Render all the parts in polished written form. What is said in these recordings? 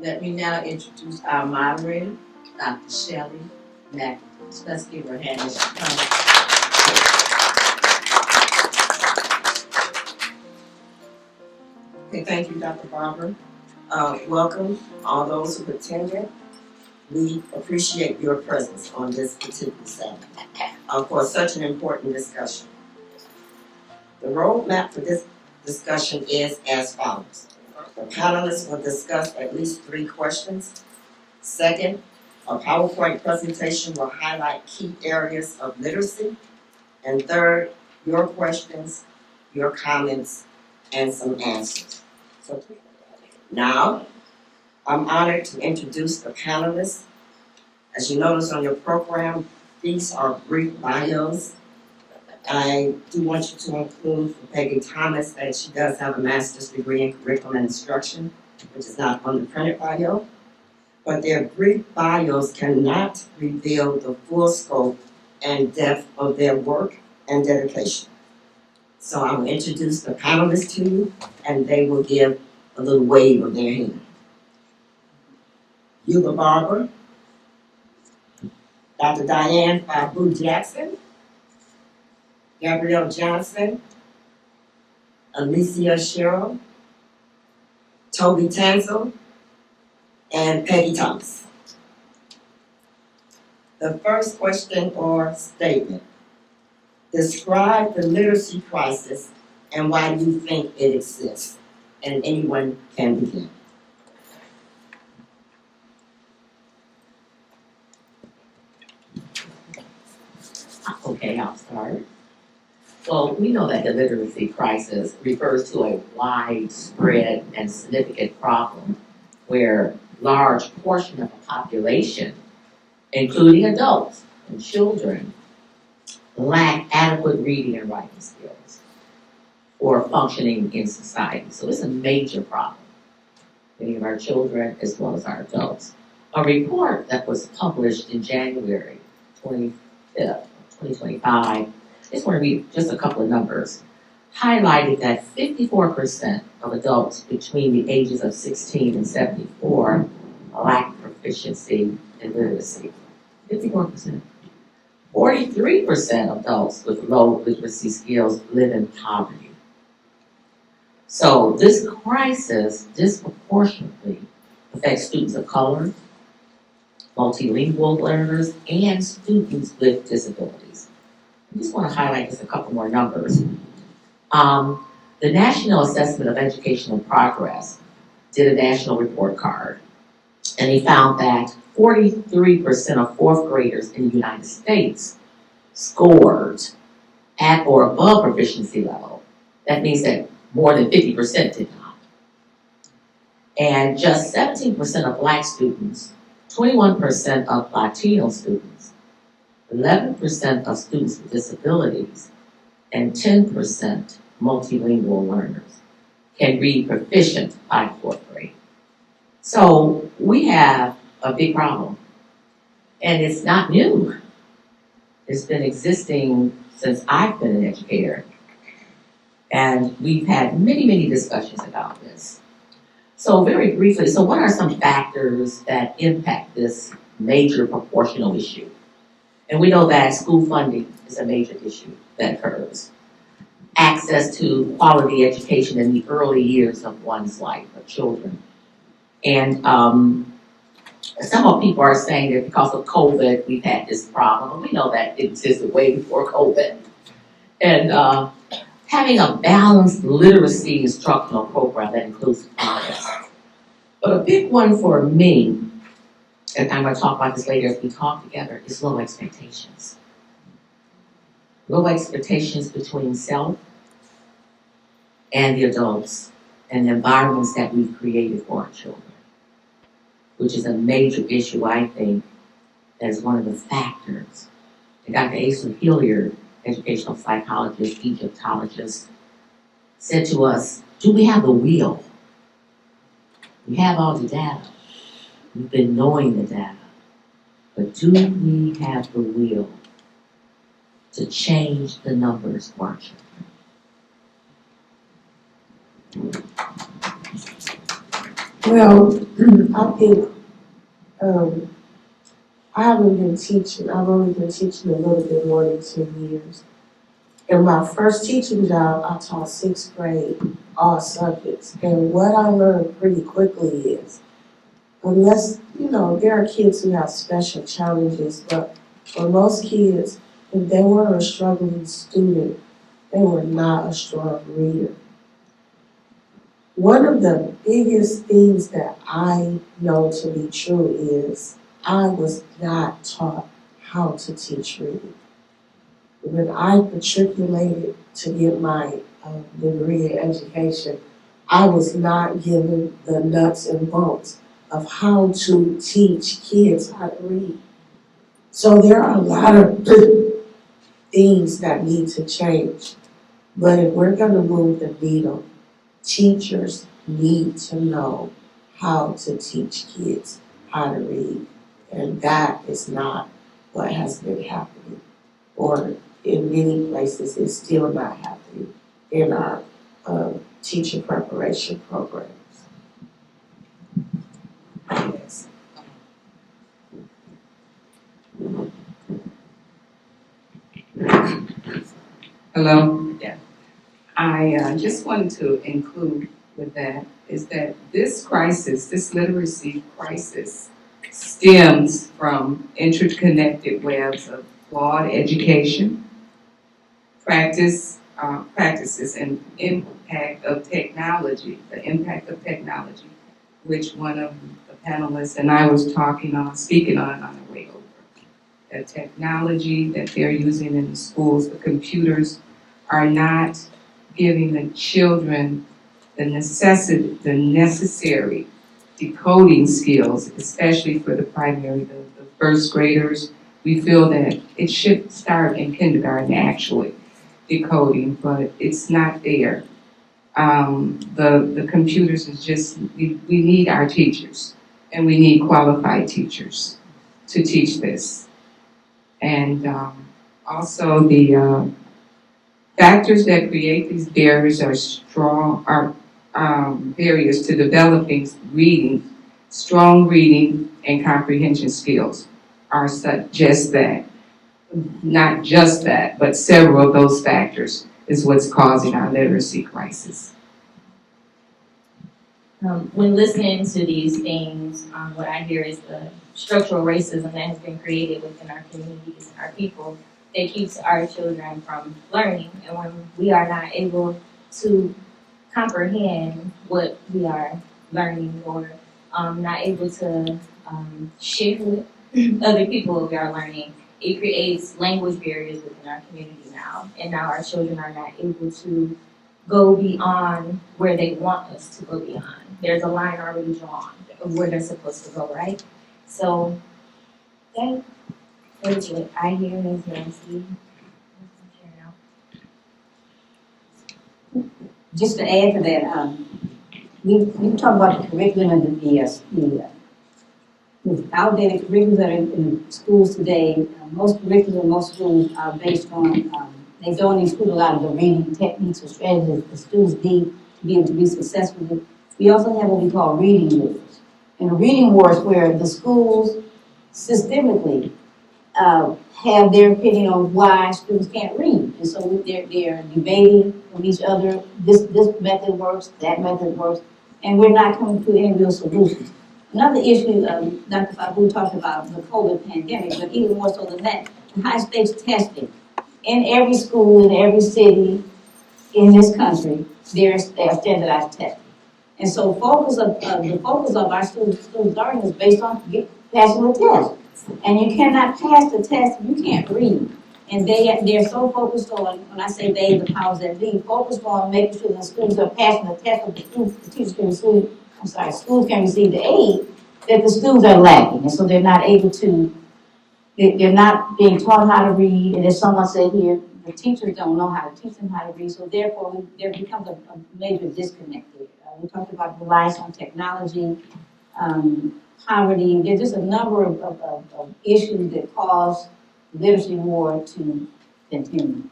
Let me now introduce our moderator, Dr. Shelley McIntosh. Let's give her a hand as she comes. Okay, thank you, Dr. Barber. Welcome all those who attended. We appreciate your presence on this particular Saturday for such an important discussion. The roadmap for this discussion is as follows. The panelists will discuss at least 3 questions. Second, a PowerPoint presentation will highlight key areas of literacy. And third, your questions, your comments, and some answers. So now, I'm honored to introduce the panelists. As you notice on your program, these are brief bios. I do want you to include for Peggy Thomas that she does have a master's degree in curriculum and instruction, which is not on the printed bio. But their brief bios cannot reveal the full scope and depth of their work and dedication. So I will introduce the panelists to you, and they will give a little wave of their hand. Yuba Barber, Dr. Diane Fabu Jackson, Gabrielle Johnson, Alicia Sherrill, Toby Tanzel, and Peggy Thomas. The first question or statement: describe the literacy crisis and why do you think it exists? And anyone can begin. Okay, I'll start. Well, we know that the literacy crisis refers to a widespread and significant problem where large portion of the population, including adults and children, lack adequate reading and writing skills for functioning in society. So it's a major problem. Many of our children as well as our adults. A report that was published in January 25th, 2025, I just want to read just a couple of numbers, highlighted that 54% of adults between the ages of 16 and 74 lack proficiency in literacy. 54%. 43% of adults with low literacy skills live in poverty. So this crisis disproportionately affects students of color, multilingual learners, and students with disabilities. I just want to highlight just a couple more numbers. The National Assessment of Educational Progress did a national report card, and they found that 43% of fourth graders in the United States scored at or above proficiency level. That means that more than 50% did not. And just 17% of Black students, 21% of Latino students, 11% of students with disabilities, and 10% multilingual learners can read proficient by fourth grade. So we have a big problem, and it's not new. It's been existing since I've been an educator, and we've had many, many discussions about this. So very briefly, so what are some factors that impact this major proportional issue? And we know that school funding is a major issue that occurs. Access to quality education in the early years of one's life, of children. And some people are saying that because of COVID, we've had this problem. We know that it existed way before COVID. And having a balanced literacy instructional program that includes phonics. But a big one for me, and I'm going to talk about this later as we talk together, is low expectations. Low expectations between self and the adults and the environments that we've created for our children, which is a major issue, I think, that is one of the factors. And Dr. Asa Hilliard, educational psychologist, Egyptologist, said to us, do we have the will? We have all the data. We've been knowing the data. But do we have the will to change the numbers for our children? Well, I think, I haven't been teaching, I've only been teaching a little bit more than 10 years. In my first teaching job, I taught 6th grade, all subjects. And what I learned pretty quickly is, unless, there are kids who have special challenges, but for most kids, if they were a struggling student, they were not a strong reader. One of the biggest things that I know to be true is I was not taught how to teach reading. When I matriculated to get my degree in education, I was not given the nuts and bolts of how to teach kids how to read. So there are a lot of things that need to change. But if we're gonna move the needle, teachers need to know how to teach kids how to read. And that is not what has been happening. Or in many places, it's still not happening in our teacher preparation programs. Yes. Hello? Yeah. I just wanted to include with that is that this crisis, this literacy crisis, stems from interconnected webs of flawed education, practices, and impact of technology, which one of the panelists and I was speaking on the way over. The technology that they're using in the schools, the computers, are not giving the children the necessary decoding skills, especially for the primary, the first graders. We feel that it should start in kindergarten, actually, decoding, but it's not there. The computers is just, we need our teachers, and we need qualified teachers to teach this. And also the factors that create these barriers are barriers to developing strong reading and comprehension skills are just that. Not just that, but several of those factors is what's causing our literacy crisis. When listening to these things, what I hear is the structural racism that has been created within our communities and our people that keeps our children from learning. And when we are not able to comprehend what we are learning or not able to share with other people what we are learning, it creates language barriers within our community now. And now our children are not able to go beyond where they want us to go beyond. There's a line already drawn of where they're supposed to go, right? So that is what I hear, Ms. Nancy. Just to add to that, we talk about the curriculum and the outdated curriculums that are in schools today. Most curriculum, most schools are based on, they don't include a lot of the reading techniques or strategies the students need to be able to be successful. We also have what we call reading wars. And a reading war is where the schools systemically have their opinion on why students can't read. And so they're debating with each other, this method works, that method works, and we're not coming to any real solutions. Another issue, Dr. Fabu talked about the COVID pandemic, but even more so than that, high stakes testing. In every school, in every city in this country, there's standardized testing. And so the focus of our students' learning is based on passing the test. And you cannot pass the test if you can't read. And they're so focused on, when I say they, the powers that be, focused on making sure that students are passing the test of the teachers can receive, schools can receive the aid, that the students are lacking. And so they're not able to, they're not being taught how to read. And as someone said here, the teachers don't know how to teach them how to read. So therefore, there becomes a major disconnect there. We talked about reliance on technology, poverty. There's just a number of issues that cause literacy war to continue.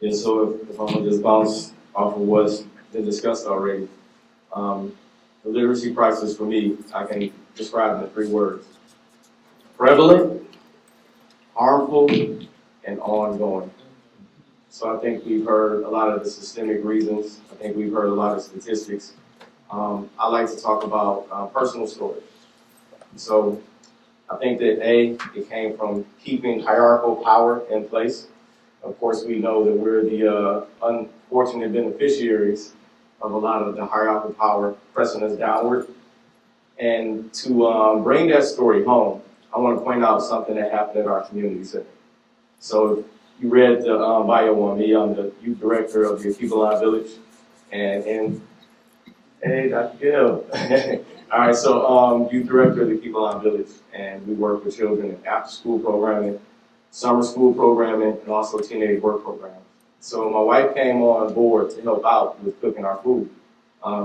Yeah, so if I'm gonna just bounce off of what's been discussed already, The literacy crisis for me, I can describe it in 3 words. Prevalent, harmful, and ongoing. So I think we've heard a lot of the systemic reasons. I think we've heard a lot of statistics. I like to talk about personal stories. So I think that it came from keeping hierarchical power in place. Of course, we know that we're the unfortunate beneficiaries of a lot of the hierarchical power pressing us downward. And to bring that story home, I want to point out something that happened at our community center. So you read the bio on me. I'm the youth director of the Akiba Village. And hey, Dr. Gill. All right, so youth director of the Akiba Village, and we work with children in after-school programming, summer school programming, and also teenage work programming. So my wife came on board to help out with cooking our food.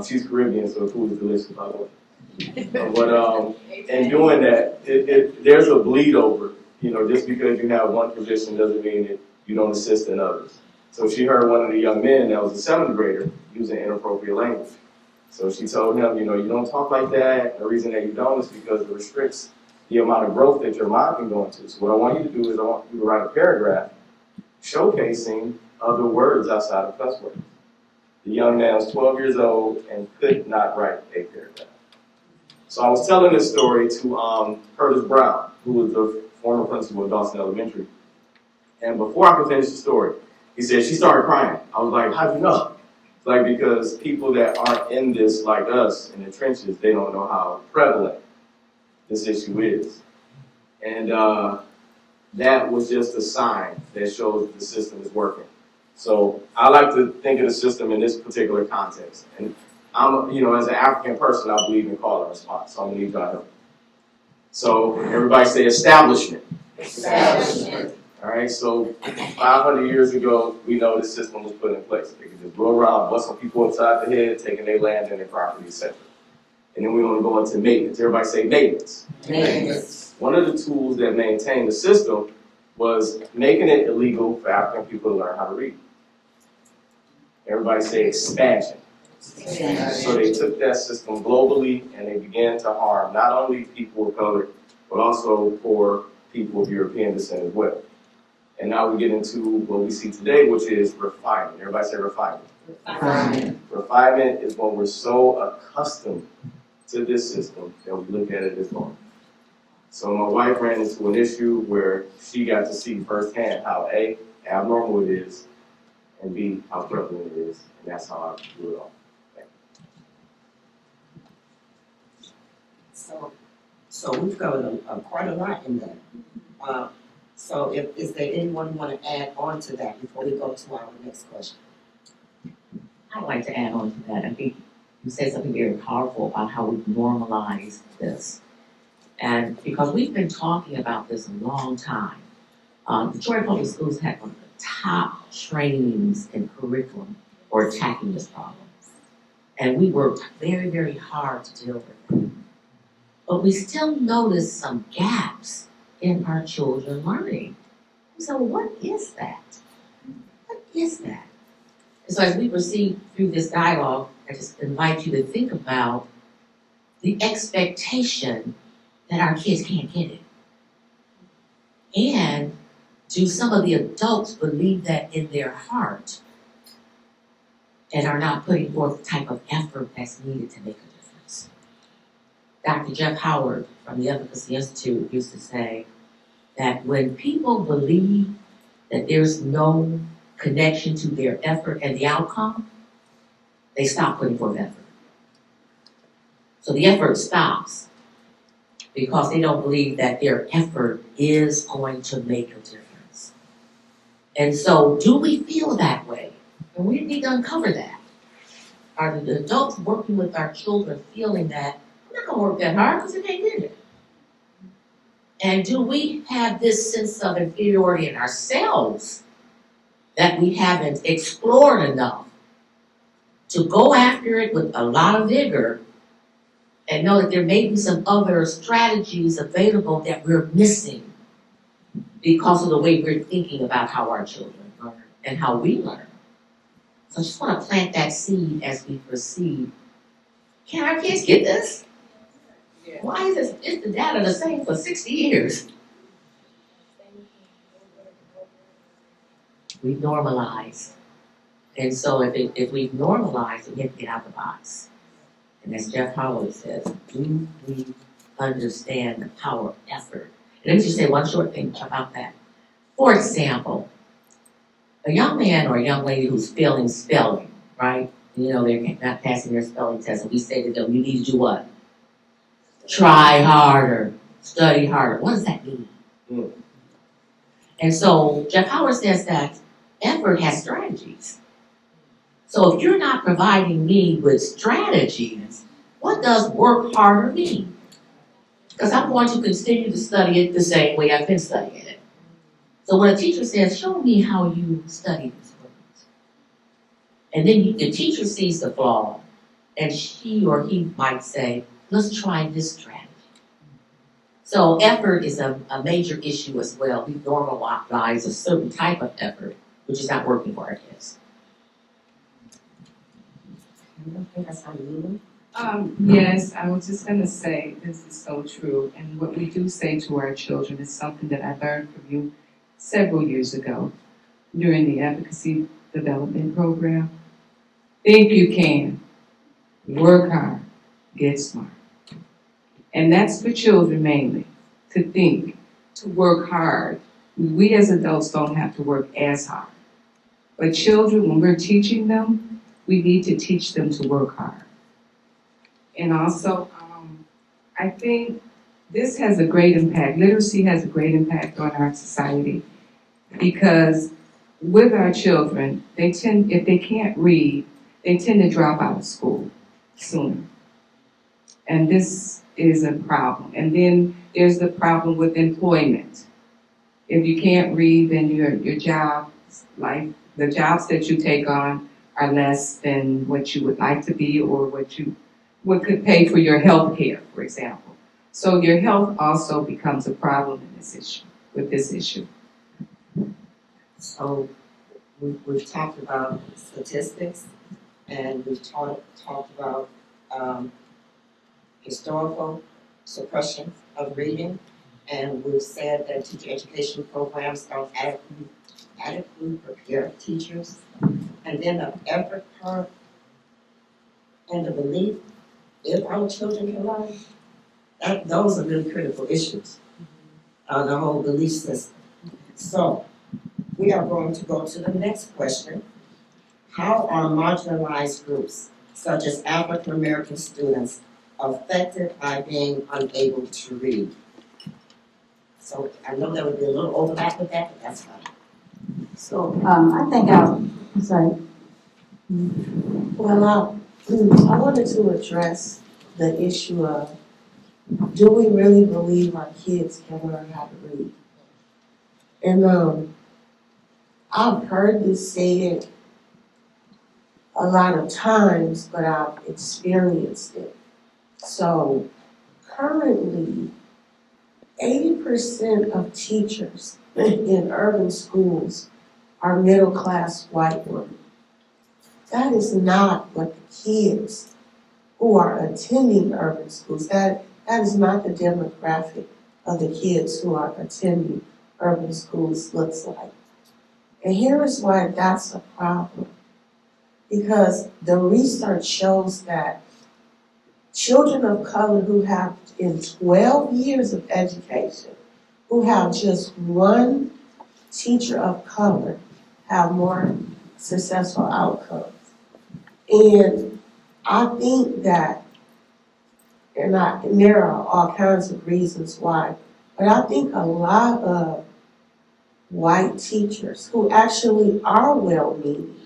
She's Caribbean, so the food is delicious, by the way. But in doing that, there's a bleed over. You know, just because you have one position doesn't mean that you don't assist in others. So she heard one of the young men that was a 7th grader using inappropriate language. So she told him, you know, you don't talk like that. The reason that you don't is because it restricts the amount of growth that your mind can go into. So what I want you to do is I want you to write a paragraph showcasing other words outside of cuss words. The young man was 12 years old and could not write a paragraph. So I was telling this story to Curtis Brown, who was the former principal of Dawson Elementary. And before I could finish the story, he said, she started crying. I was like, how'd you know? It's like, because people that aren't in this like us, in the trenches, they don't know how prevalent this issue is. And that was just a sign that shows that the system is working. So I like to think of the system in this particular context. And I'm, you know, as an African person, I believe in call and response. So I'm gonna need y'all help. So everybody say establishment. Establishment. All right, so 500 years ago, we know the system was put in place. They could just go around, bust some people upside the head, taking their land and their property, etc. And then we want to go into maintenance. Everybody say maintenance. Maintenance. One of the tools that maintained the system was making it illegal for African people to learn how to read. Everybody say expansion. So they took that system globally and they began to harm not only people of color, but also poor people of European descent as well. And now we get into what we see today, which is refinement. Everybody say refinement. Refinement. Refinement is when we're so accustomed to this system that we look at it as normal. So my wife ran into an issue where she got to see firsthand how A, abnormal it is, and B, how prevalent it is. And that's how I do it all. So we've covered quite a lot in that. So is there anyone who want to add on to that before we go to our next question? I'd like to add on to that. I think you said something very powerful about how we've normalized this. And because we've been talking about this a long time, Detroit Public Schools had one of the top trainings and curriculum for attacking this problem. And we worked very, very hard to deal with it. But we still notice some gaps in our children learning. So what is that? What is that? And so as we proceed through this dialogue, I just invite you to think about the expectation that our kids can't get it. And do some of the adults believe that in their heart and are not putting forth the type of effort that's needed to make a difference? Dr. Jeff Howard from the Advocacy Institute used to say that when people believe that there's no connection to their effort and the outcome, they stop putting forth effort. So the effort stops because they don't believe that their effort is going to make a difference. And so do we feel that way? And we need to uncover that. Are the adults working with our children feeling that I'm not going to work that hard because they can't get it? And do we have this sense of inferiority in ourselves that we haven't explored enough to go after it with a lot of vigor and know that there may be some other strategies available that we're missing because of the way we're thinking about how our children learn and how we learn? So I just want to plant that seed as we proceed Can our kids get this? Why is this, is the data the same for 60 years? We've normalized. And so if we've normalized, we have to get out of the box. And as Jeff Howard says, do we understand the power of effort? And let me just say one short thing about that. For example, a young man or a young lady who's failing spelling, right? You know, they're not passing their spelling test, and we say to them, you need to do what? Try harder, study harder. What does that mean? Mm. And so Jeff Howard says that effort has strategies. So if you're not providing me with strategies, what does work harder mean? Because I'm going to continue to study it the same way I've been studying it. So when a teacher says, show me how you study this word, and then the teacher sees the flaw, and she or he might say, let's try this strategy. So effort is a major issue as well. We normalize a certain type of effort, which is not working for our kids. I think that's how you Yes, I was just gonna say, this is so true, and what we do say to our children is something that I learned from you several years ago during the advocacy development program. Think you can, work hard, get smart. And that's for children mainly, to think, to work hard. We as adults don't have to work as hard. But children, when we're teaching them, we need to teach them to work hard. And also, I think this has a great impact. Literacy has a great impact on our society because with our children, if they can't read, they tend to drop out of school sooner. And this is a problem. And then there's the problem with employment. If you can't read, then your job, like the jobs that you take on, are less than what you would like to be or what could pay for your health care, for example. So your health also becomes a problem in with this issue. So we've talked about statistics and we've talked about historical suppression of reading, and we've said that teacher education programs don't adequately prepare teachers. And then the effort part and the belief, if our children can learn, those are really critical issues. The whole belief system. So we are going to go to the next question. How are marginalized groups, such as African American students, affected by being unable to read? So I know there would be a little overlap with that, but that's fine. So, I think I'm sorry. Well, I wanted to address the issue of, do we really believe our kids can learn how to read? And I've heard this said a lot of times, but I've experienced it. So currently, 80% of teachers in urban schools are middle-class white women. That is not what the kids who are attending urban schools, that is not the demographic of the kids who are attending urban schools looks like. And here is why that's a problem. Because the research shows that children of color who have, in 12 years of education, who have just one teacher of color, have more successful outcomes. And I think that, and there are all kinds of reasons why, but I think a lot of white teachers who actually are well-meaning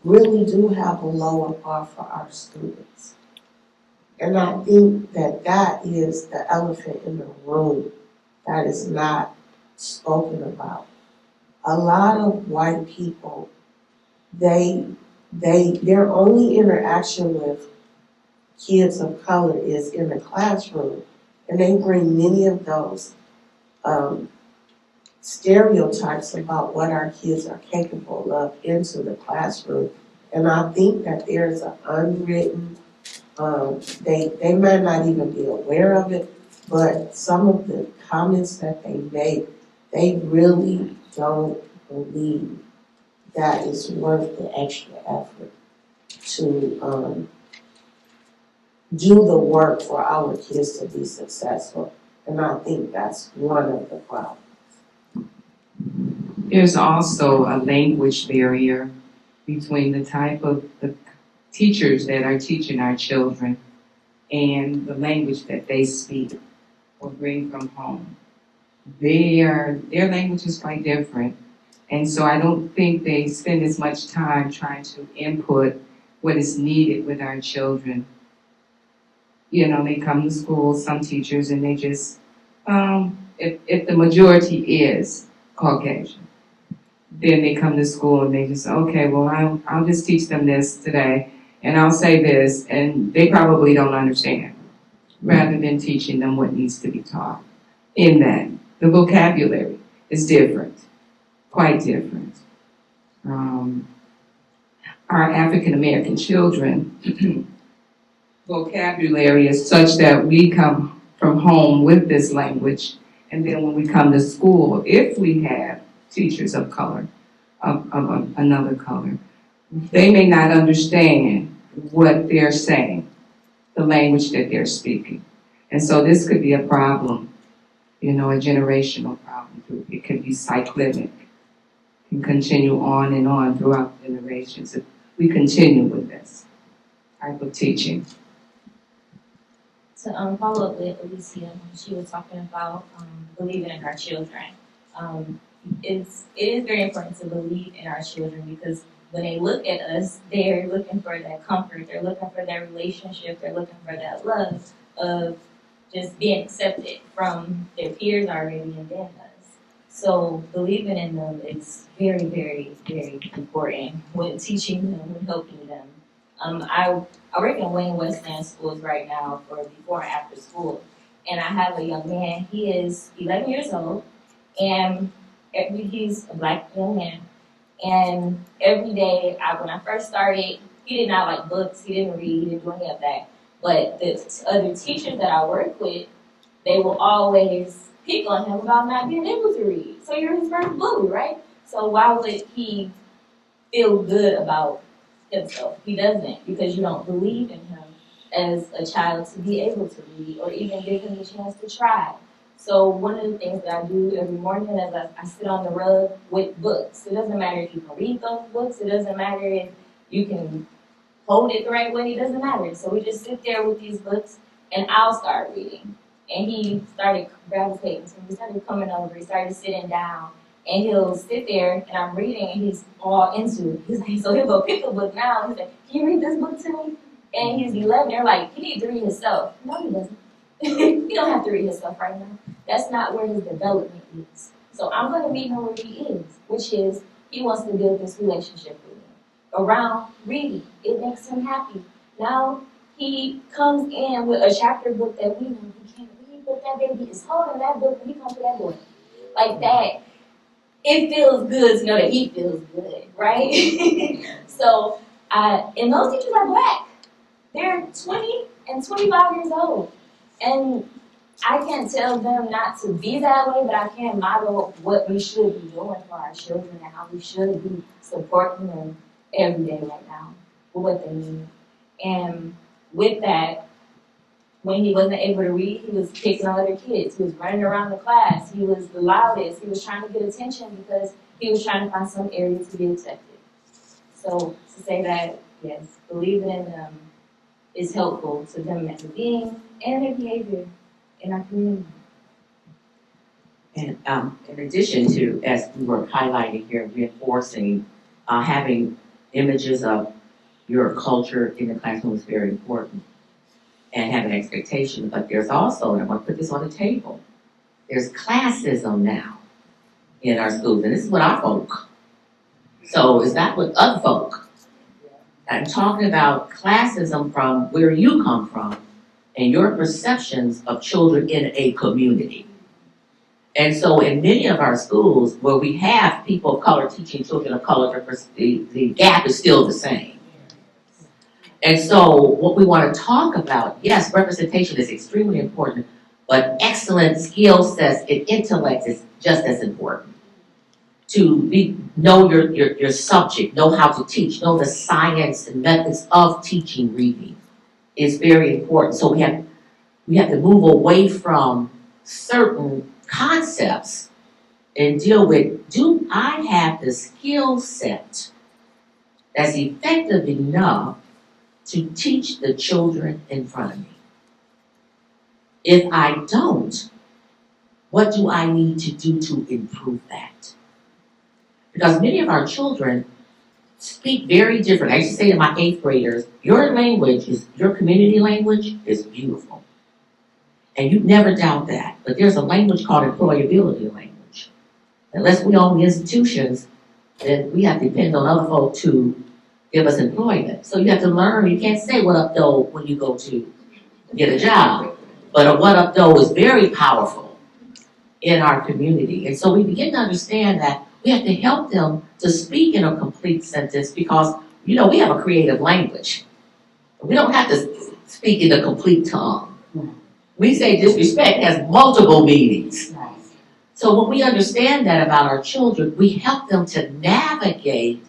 really do have a lower bar for our students. And I think that that is the elephant in the room that is not spoken about. A lot of white people, their only interaction with kids of color is in the classroom, and they bring many of those stereotypes about what our kids are capable of into the classroom. And I think that there's an unwritten They may not even be aware of it, but some of the comments that they make, they really don't believe that it's worth the extra effort to do the work for our kids to be successful. And I think that's one of the problems. There's also a language barrier between the type of the teachers that are teaching our children and the language that they speak or bring from home. Their language is quite different. And so I don't think they spend as much time trying to input what is needed with our children. You know, they come to school, some teachers, and they just, if the majority is Caucasian, then they come to school and they just, okay, well, I'll just teach them this today, and I'll say this, and they probably don't understand, rather than teaching them what needs to be taught. In that, the vocabulary is different, quite different. Our African American children, vocabulary is such that we come from home with this language, and then when we come to school, if we have teachers of color, of another color, they may not understand what they're saying, the language that they're speaking. And so this could be a problem, you know, a generational problem. It could be cyclic, can continue on and on throughout generations if we continue with this type of teaching. To follow up with Alicia, when she was talking about believing in our children. It is very important to believe in our children, because when they look at us, they're looking for that comfort, they're looking for that relationship, they're looking for that love of just being accepted from their peers already and then us. So believing in them is very, very, very important when teaching them and helping them. I work in Wayne Westland schools right now for before and after school, and I have a young man. He is 11 years old, and he's a black young man. And every day, when I first started, he did not like books. He didn't read. He didn't do any of that. But the other teachers that I work with, they will always pick on him about not being able to read. So you're his first bully, right? So why would he feel good about himself? He doesn't, because you don't believe in him as a child to be able to read or even give him the chance to try. So one of the things that I do every morning is I sit on the rug with books. It doesn't matter if you can read those books. It doesn't matter if you can hold it the right way. It doesn't matter. So we just sit there with these books, and I'll start reading. And he started gravitating to me. He started coming over. He started sitting down. And he'll sit there, and I'm reading, and he's all into it. He's like, so he'll go pick a book now. And he's like, can you read this book to me? And he's 11. They're like, he needs to read himself. No, he doesn't. He don't have to read himself right now. That's not where his development is. So I'm going to meet him where he is, which is he wants to build this relationship with me around reading. It makes him happy. Now he comes in with a chapter book that we know he can't read, but that baby is holding that book when he comes to that book. Like that. It feels good to know that he feels good, right? So, and those teachers are black. They're 20 and 25 years old. And I can't tell them not to be that way, but I can model what we should be doing for our children and how we should be supporting them every day right now with what they need. And with that, when he wasn't able to read, he was picking on other kids. He was running around the class. He was the loudest. He was trying to get attention because he was trying to find some area to be accepted. So to say that, yes, believing in them is helpful to them as a being and their behavior in our community. And in addition to, as we were highlighting here, reinforcing, having images of your culture in the classroom is very important, and have an expectation. But there's also, and I want to put this on the table, there's classism now in our schools, and this is what our folk. So it's not what other folk. I'm talking about classism from where you come from and your perceptions of children in a community. And so in many of our schools where we have people of color teaching children of color, the gap is still the same. And so what we want to talk about, yes, representation is extremely important, but excellent skill sets and intellect is just as important. Know your subject, know how to teach, know the science and methods of teaching reading is very important. So we have to move away from certain concepts and deal with, do I have the skill set that's effective enough to teach the children in front of me? If I don't, what do I need to do to improve that? Because many of our children speak very different. I used to say to my 8th graders, your community language is beautiful. And you never doubt that. But there's a language called employability language. Unless we own the institutions, then we have to depend on other folk to give us employment. So you have to learn. You can't say what up though when you go to get a job. But a what up though is very powerful in our community. And so we begin to understand that we have to help them to speak in a complete sentence because, we have a creative language. We don't have to speak in a complete tongue. We say disrespect has multiple meanings. So when we understand that about our children, we help them to navigate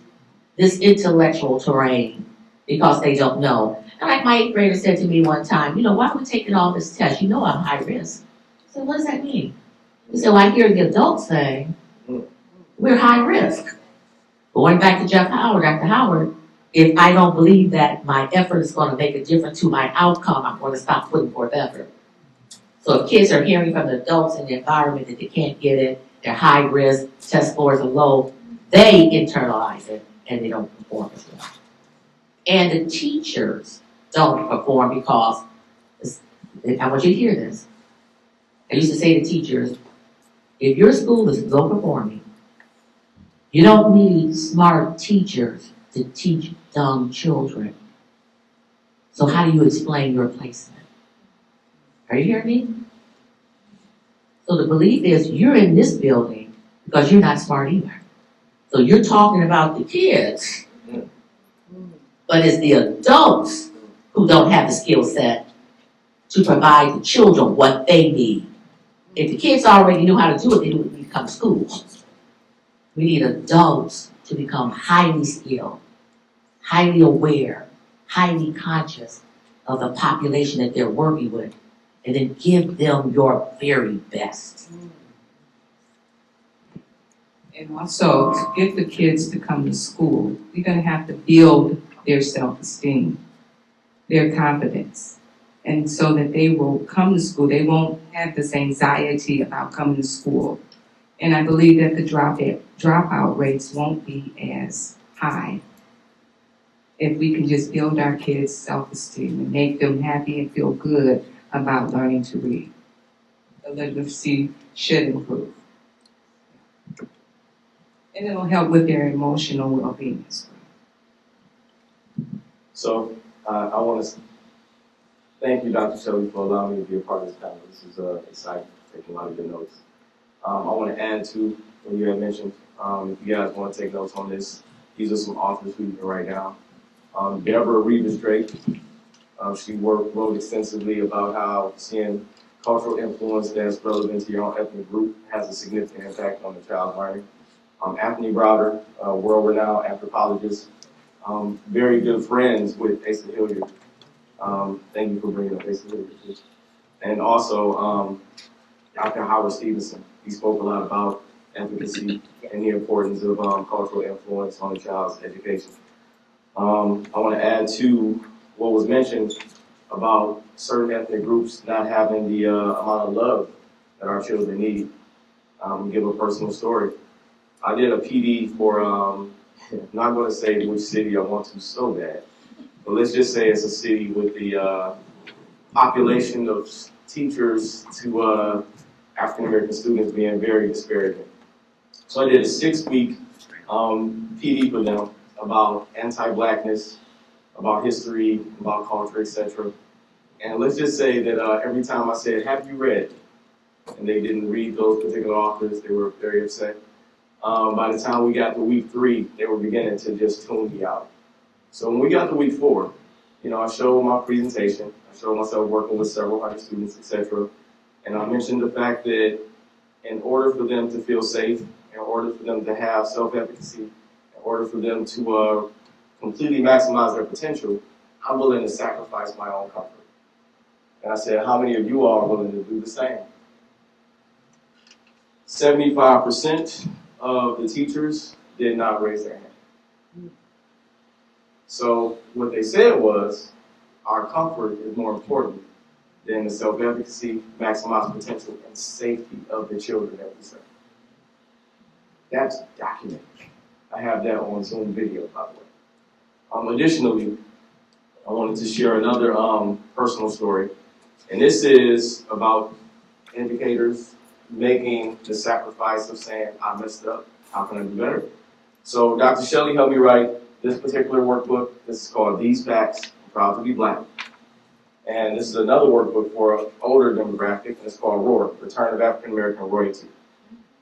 this intellectual terrain because they don't know. And like my 8th grader said to me one time, why are we taking all this test? I'm high risk. I said, what does that mean? He said, well, I hear the adults saying, we're high risk. Going back to Jeff Howard, Dr. Howard, if I don't believe that my effort is going to make a difference to my outcome, I'm going to stop putting forth effort. So if kids are hearing from the adults in the environment that they can't get it, they're high risk, test scores are low, they internalize it and they don't perform as well. And the teachers don't perform because, I want you to hear this. I used to say to teachers, if your school is low performing, you don't need smart teachers to teach dumb children. So how do you explain your placement? Are you hearing me? So the belief is you're in this building because you're not smart either. So you're talking about the kids, but it's the adults who don't have the skill set to provide the children what they need. If the kids already knew how to do it, they wouldn't need to come to school. We need adults to become highly skilled, highly aware, highly conscious of the population that they're working with, and then give them your very best. And also, to get the kids to come to school, we're going to have to build their self-esteem, their confidence, and so that they will come to school. They won't have this anxiety about coming to school. And I believe that the dropout rates won't be as high if we can just build our kids' self-esteem and make them happy and feel good about learning to read. The literacy should improve. And it'll help with their emotional well-being as well. So I want to thank you, Dr. Shelley, for allowing me to be a part of this panel. This is exciting, taking a lot of good notes. I want to add to what you had mentioned. If you guys want to take notes on this, these are some authors who you can write down. Deborah Reeves-Drake, she wrote extensively about how seeing cultural influence that's relevant to your own ethnic group has a significant impact on the child's learning. Anthony Browder, world-renowned anthropologist, very good friends with Asa Hilliard. Thank you for bringing up Asa Hilliard. And also Dr. Howard Stevenson. He spoke a lot about efficacy and the importance of cultural influence on a child's education. I want to add to what was mentioned about certain ethnic groups not having the amount of love that our children need. Give a personal story. I did a PD for, I'm not going to say which city I want to so bad, but let's just say it's a city with the population of teachers to African American students being very disparaging. So I did a 6-week PD for them about anti-blackness, about history, about culture, etc. And let's just say that every time I said, have you read? And they didn't read those particular authors, they were very upset. By the time we got to week 3, they were beginning to just tune me out. So when we got to week 4, I showed my presentation. I showed myself working with several hundred students, etc. And I mentioned the fact that in order for them to feel safe, in order for them to have self-efficacy, in order for them to completely maximize their potential, I'm willing to sacrifice my own comfort. And I said, how many of you all are willing to do the same? 75% of the teachers did not raise their hand. So what they said was, our comfort is more important than the self-efficacy, maximized potential, and safety of the children that we serve. That's documented. I have that on Zoom video, by the way. Additionally, I wanted to share another personal story, and this is about educators making the sacrifice of saying, I messed up, how can I do better? So Dr. Shelley helped me write this particular workbook. This is called These Facts, I'm Proud to Be Black. And this is another workbook for an older demographic, and it's called ROAR, Return of African American Royalty.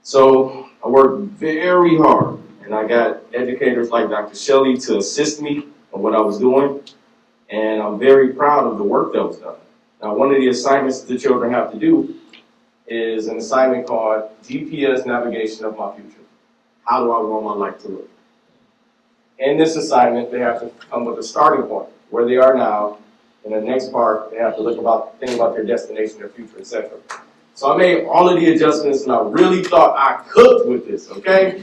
So I worked very hard, and I got educators like Dr. Shelley to assist me in what I was doing, and I'm very proud of the work that was done. Now, one of the assignments the children have to do is an assignment called GPS Navigation of My Future. How do I want my life to look? In this assignment, they have to come with a starting point, where they are now. In the next part, they have to think about their destination, their future, etc. So I made all of the adjustments, and I really thought I cooked with this, okay?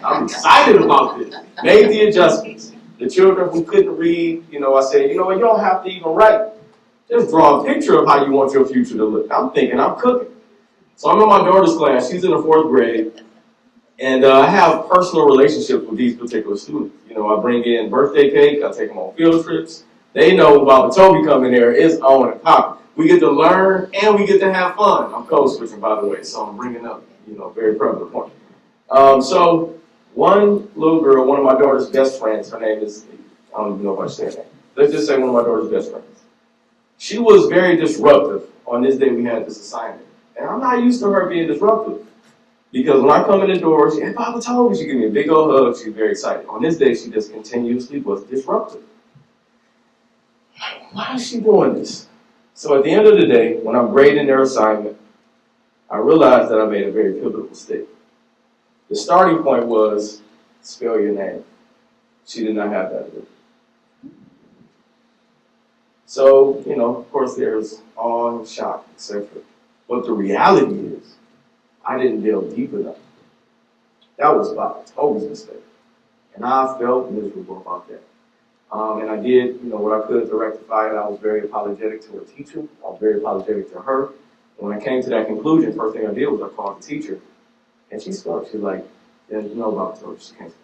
I'm excited about this. Made the adjustments. The children who couldn't read, I said, you don't have to even write. Just draw a picture of how you want your future to look. I'm thinking I'm cooking. So I'm in my daughter's class. She's in the 4th grade. And I have personal relationships with these particular students. I bring in birthday cake. I take them on field trips. They know Baba Toby coming there is on and popping. We get to learn and we get to have fun. I'm code switching, by the way, so I'm bringing up, very prevalent point. So one little girl, one of my daughter's best friends, her name is, I don't even know if I should say her name. Let's just say one of my daughter's best friends. She was very disruptive on this day we had this assignment. And I'm not used to her being disruptive. Because when I come in the door, she, hey, Baba Toby, she give me a big old hug. She's very excited. On this day, she just continuously was disruptive. Why is she doing this? So at the end of the day, when I'm grading their assignment, I realized that I made a very pivotal mistake. The starting point was, spell your name. She did not have that ability. So, of course there's awe and shock, etc. But the reality is, I didn't delve deep enough. That was Baba Toby's mistake. And I felt miserable about that. And I did, what I could to rectify it. I was very apologetic to her teacher. I was very apologetic to her. And when I came to that conclusion, first thing I did was I called the teacher. And she spoke. She's like, yeah, Baba Toby, she can't speak.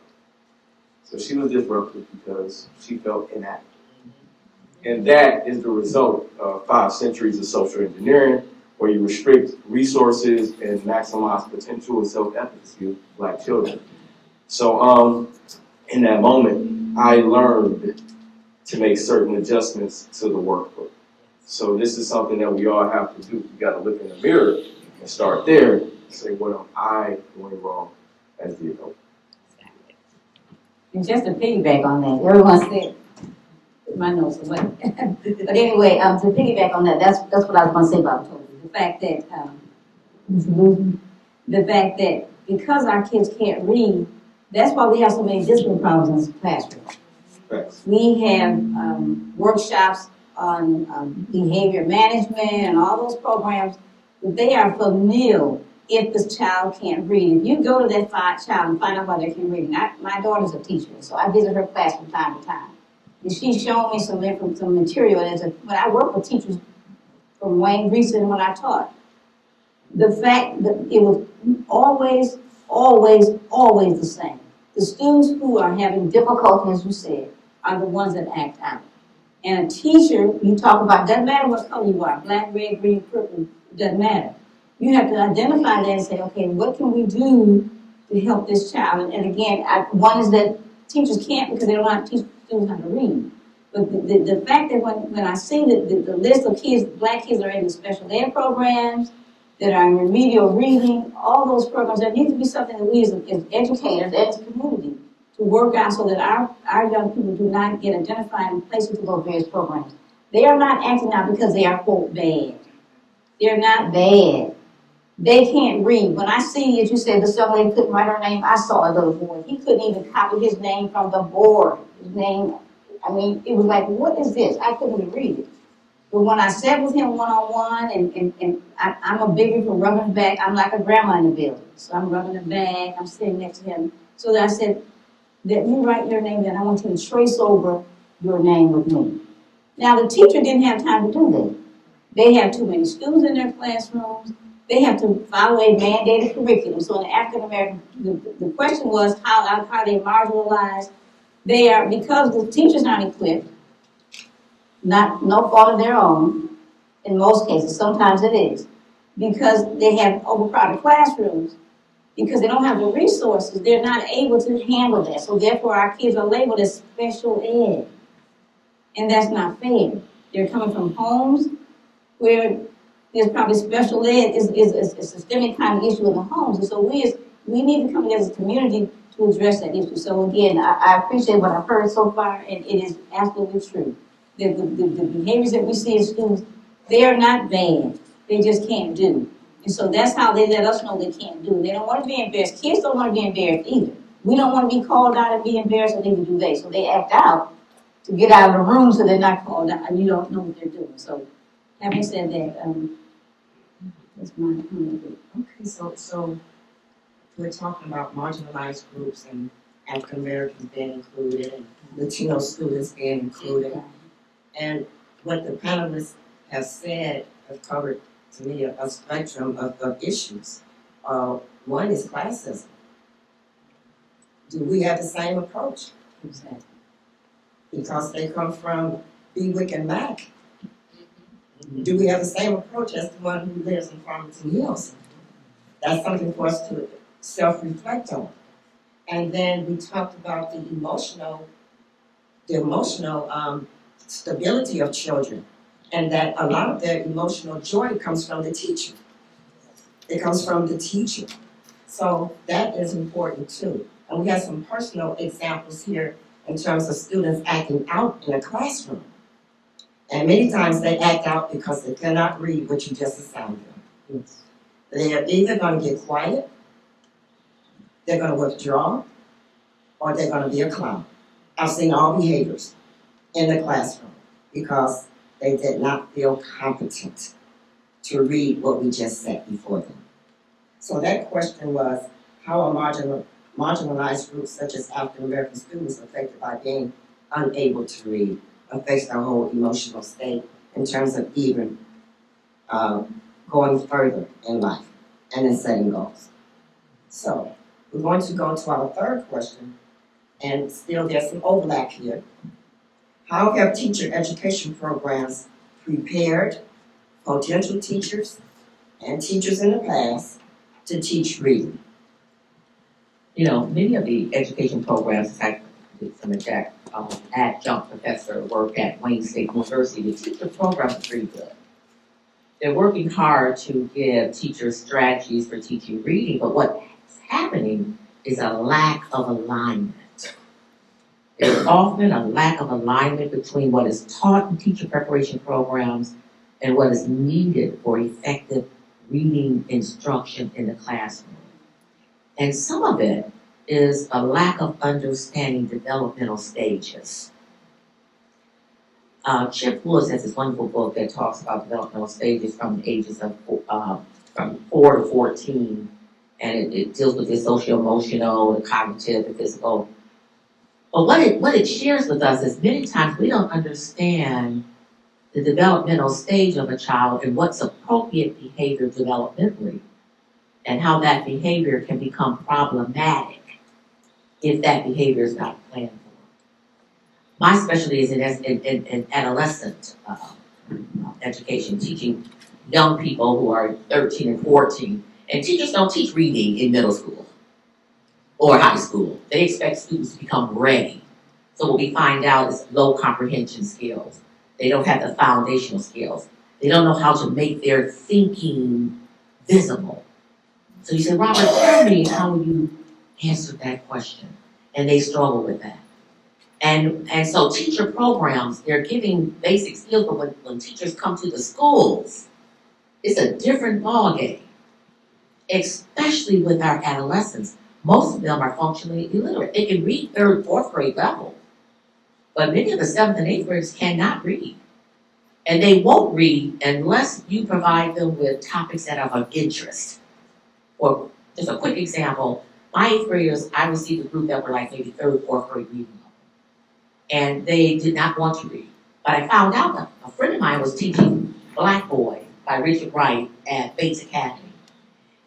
So she was disruptive because she felt inadequate. And that is the result of 5 centuries of social engineering, where you restrict resources and maximize potential and self-efficacy of Black children. So in that moment, I learned to make certain adjustments to the workbook. So this is something that we all have to do. We got to look in the mirror and start there and say, what am I doing wrong as the adult? And just to piggyback on that, everyone said, put my notes away. But anyway, to piggyback on that, that's what I was going to say about Toby. The fact that because our kids can't read, that's why we have so many discipline problems in the classroom. Thanks. We have workshops on behavior management and all those programs, but they are familial if this child can't read. If you go to that child and find out why they can't read, my daughter's a teacher, so I visit her class from time to time. And she's shown me some material. When I work with teachers from Wayne Greason when I taught, the fact that it was always the same. The students who are having difficulty, as you said, are the ones that act out. And a teacher, you talk about, doesn't matter what color you are, black, red, green, purple, doesn't matter. You have to identify that and say, okay, what can we do to help this child? And again, one is that teachers can't because they don't know how to teach students how to read. But the fact that when I see the list of kids, Black kids that are in the special ed programs, that are in remedial reading, all those programs, there needs to be something that we as educators, as a community, to work out so that our young people do not get identified and placed into those various programs. They are not acting out because they are, quote, bad. They're not bad. They can't read. When I see, as you said, this young lady couldn't write her name, I saw a little boy. He couldn't even copy his name from the board. His name, I mean, it was like, what is this? I couldn't even read it. But when I sat with him one-on-one, and I'm a biggie for rubbing his back, I'm like a grandma in the building. So I'm rubbing the back, I'm sitting next to him. So that I said, that you write your name, then I want you to trace over your name with me. Now, the teacher didn't have time to do that. They have too many students in their classrooms. They have to follow a mandated curriculum. So in the African American, the question was how they marginalized. They are, because the teachers aren't equipped, no fault of their own, in most cases, sometimes it is, because they have overcrowded classrooms, because they don't have the resources, they're not able to handle that. So therefore, our kids are labeled as special ed. And that's not fair. They're coming from homes where there's probably special ed is a systemic kind of issue in the homes. And so we need to come together as a community to address that issue. So again, I appreciate what I've heard so far, and it is absolutely true. The behaviors that we see in students, they are not bad. They just can't do. And so that's how they let us know they can't do. They don't want to be embarrassed. Kids don't want to be embarrassed either. We don't want to be called out and be embarrassed, and neither do they. So they act out to get out of the room so they're not called out, and you don't know what they're doing. So having said that, that's my comment. Okay, so we're talking about marginalized groups and African Americans being included and Latino students being included. And what the panelists have said have covered, to me, a spectrum of issues. One is classism. Do we have the same approach? Exactly. Because they come from Bewick and Mack. Do we have the same approach as the one who lives in Farmington Hills? That's something for us to self-reflect on. And then we talked about the emotional stability of children, and that a lot of their emotional joy comes from the teacher. It comes from the teacher. So that is important too. And we have some personal examples here in terms of students acting out in a classroom. And many times they act out because they cannot read what you just assigned them. Yes. They are either going to get quiet, they're going to withdraw, or they're going to be a clown. I've seen all behaviors in the classroom because they did not feel competent to read what we just set before them. So that question was, how are marginalized groups such as African American students affected by being unable to read, affects their whole emotional state in terms of even going further in life and in setting goals. So we're going to go to our third question, and still there's some overlap here. How have teacher education programs prepared potential teachers and teachers in the past to teach reading? You know, many of the education programs, I did some adjunct professor work at Wayne State University. The teacher programs are pretty good. They're working hard to give teachers strategies for teaching reading, but what's happening is a lack of alignment. There's often a lack of alignment between what is taught in teacher preparation programs and what is needed for effective reading instruction in the classroom. And some of it is a lack of understanding developmental stages. Chip Woods has this wonderful book that talks about developmental stages from the ages of from 4 to 14, and it deals with the socio-emotional, the cognitive, the physical. But what it shares with us is many times we don't understand the developmental stage of a child and what's appropriate behavior developmentally, and how that behavior can become problematic if that behavior is not planned for. My specialty is in adolescent education, teaching young people who are 13 and 14. And teachers don't teach reading in middle school or high school. They expect students to become ready. So what we find out is low comprehension skills. They don't have the foundational skills. They don't know how to make their thinking visible. So you say, Robert, tell me how you answered that question. and they struggle with that. And so teacher programs, they're giving basic skills, but when teachers come to the schools, it's a different ballgame, especially with our adolescents. Most of them are functionally illiterate. They can read third, fourth grade level, but many of the seventh and eighth graders cannot read. And they won't read unless you provide them with topics that are of interest. Or just a quick example, my eighth graders, I received a group that were like maybe third, fourth grade reading level. And they did not want to read. But I found out that a friend of mine was teaching Black Boy by Richard Wright at Bates Academy.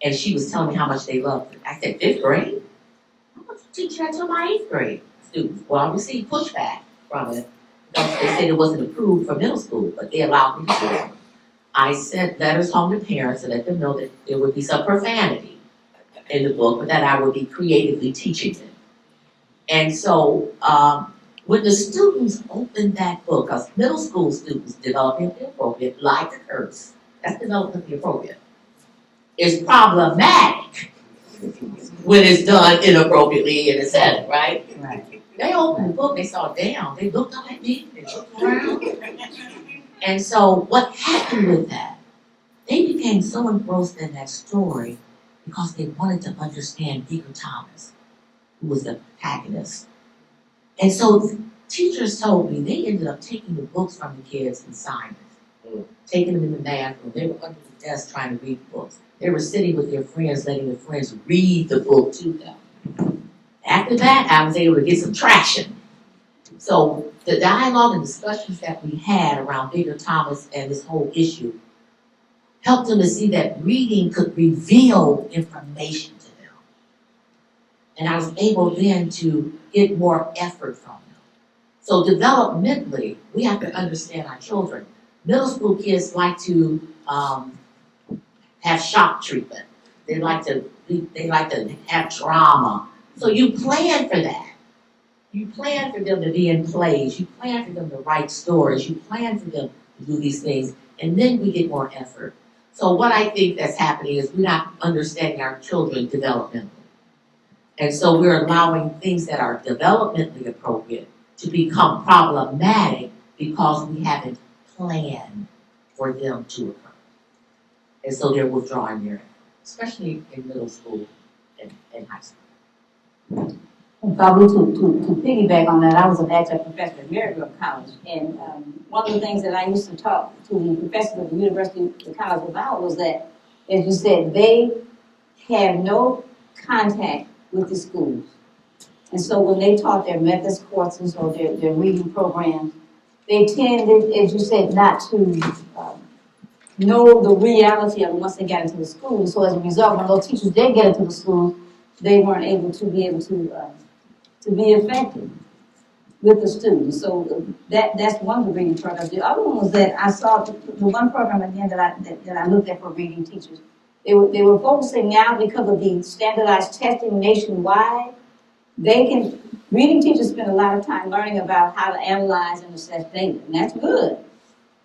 And she was telling me how much they loved it. I said, fifth grade? I'm going to teach that to my eighth grade students. Well, I received pushback from it. Because they said it wasn't approved for middle school, but they allowed me to do it. I sent letters home to parents to let them know that there would be some profanity in the book, but that I would be creatively teaching them. And so, when the students opened that book, because middle school students developmentally appropriate like to curse, that's developmentally appropriate, is problematic when it's done inappropriately in a setting, right? Right. They opened the book, they saw, damn, they looked up at me, they looked around. And so what happened with that? They became so engrossed in that story because they wanted to understand Digger Thomas, who was the protagonist. And so teachers told me they ended up taking the books from the kids and signing it, taking them in the bathroom. They were under the desk trying to read the books. They were sitting with their friends, letting their friends read the book to them. After that, I was able to get some traction. So the dialogue and discussions that we had around Digger Thomas and this whole issue helped them to see that reading could reveal information to them. And I was able then to get more effort from them. So developmentally, we have to understand our children. Middle school kids like to have shock treatment. They like to have drama. So you plan for that. You plan for them to be in plays. You plan for them to write stories. You plan for them to do these things. And then we get more effort. So what I think that's happening is we're not understanding our children developmentally. And so we're allowing things that are developmentally appropriate to become problematic because we haven't planned for them to occur. And so they're withdrawing their effort, especially in middle school and high school. Probably to piggyback on that, I was an adjunct professor at Maryville College, and one of the things that I used to talk to the professors at the University of College about was that, as you said, they have no contact with the schools. And so when they taught their methods courses or their reading programs, they tended, as you said, not to know the reality of it once they got into the school. So as a result, when those teachers did get into the school, they weren't able to be be effective with the students. So that's one of the reading programs. The other one was that I saw the one program again that I looked at for reading teachers. They were focusing now because of the standardized testing nationwide. Reading teachers spend a lot of time learning about how to analyze and assess data, and that's good.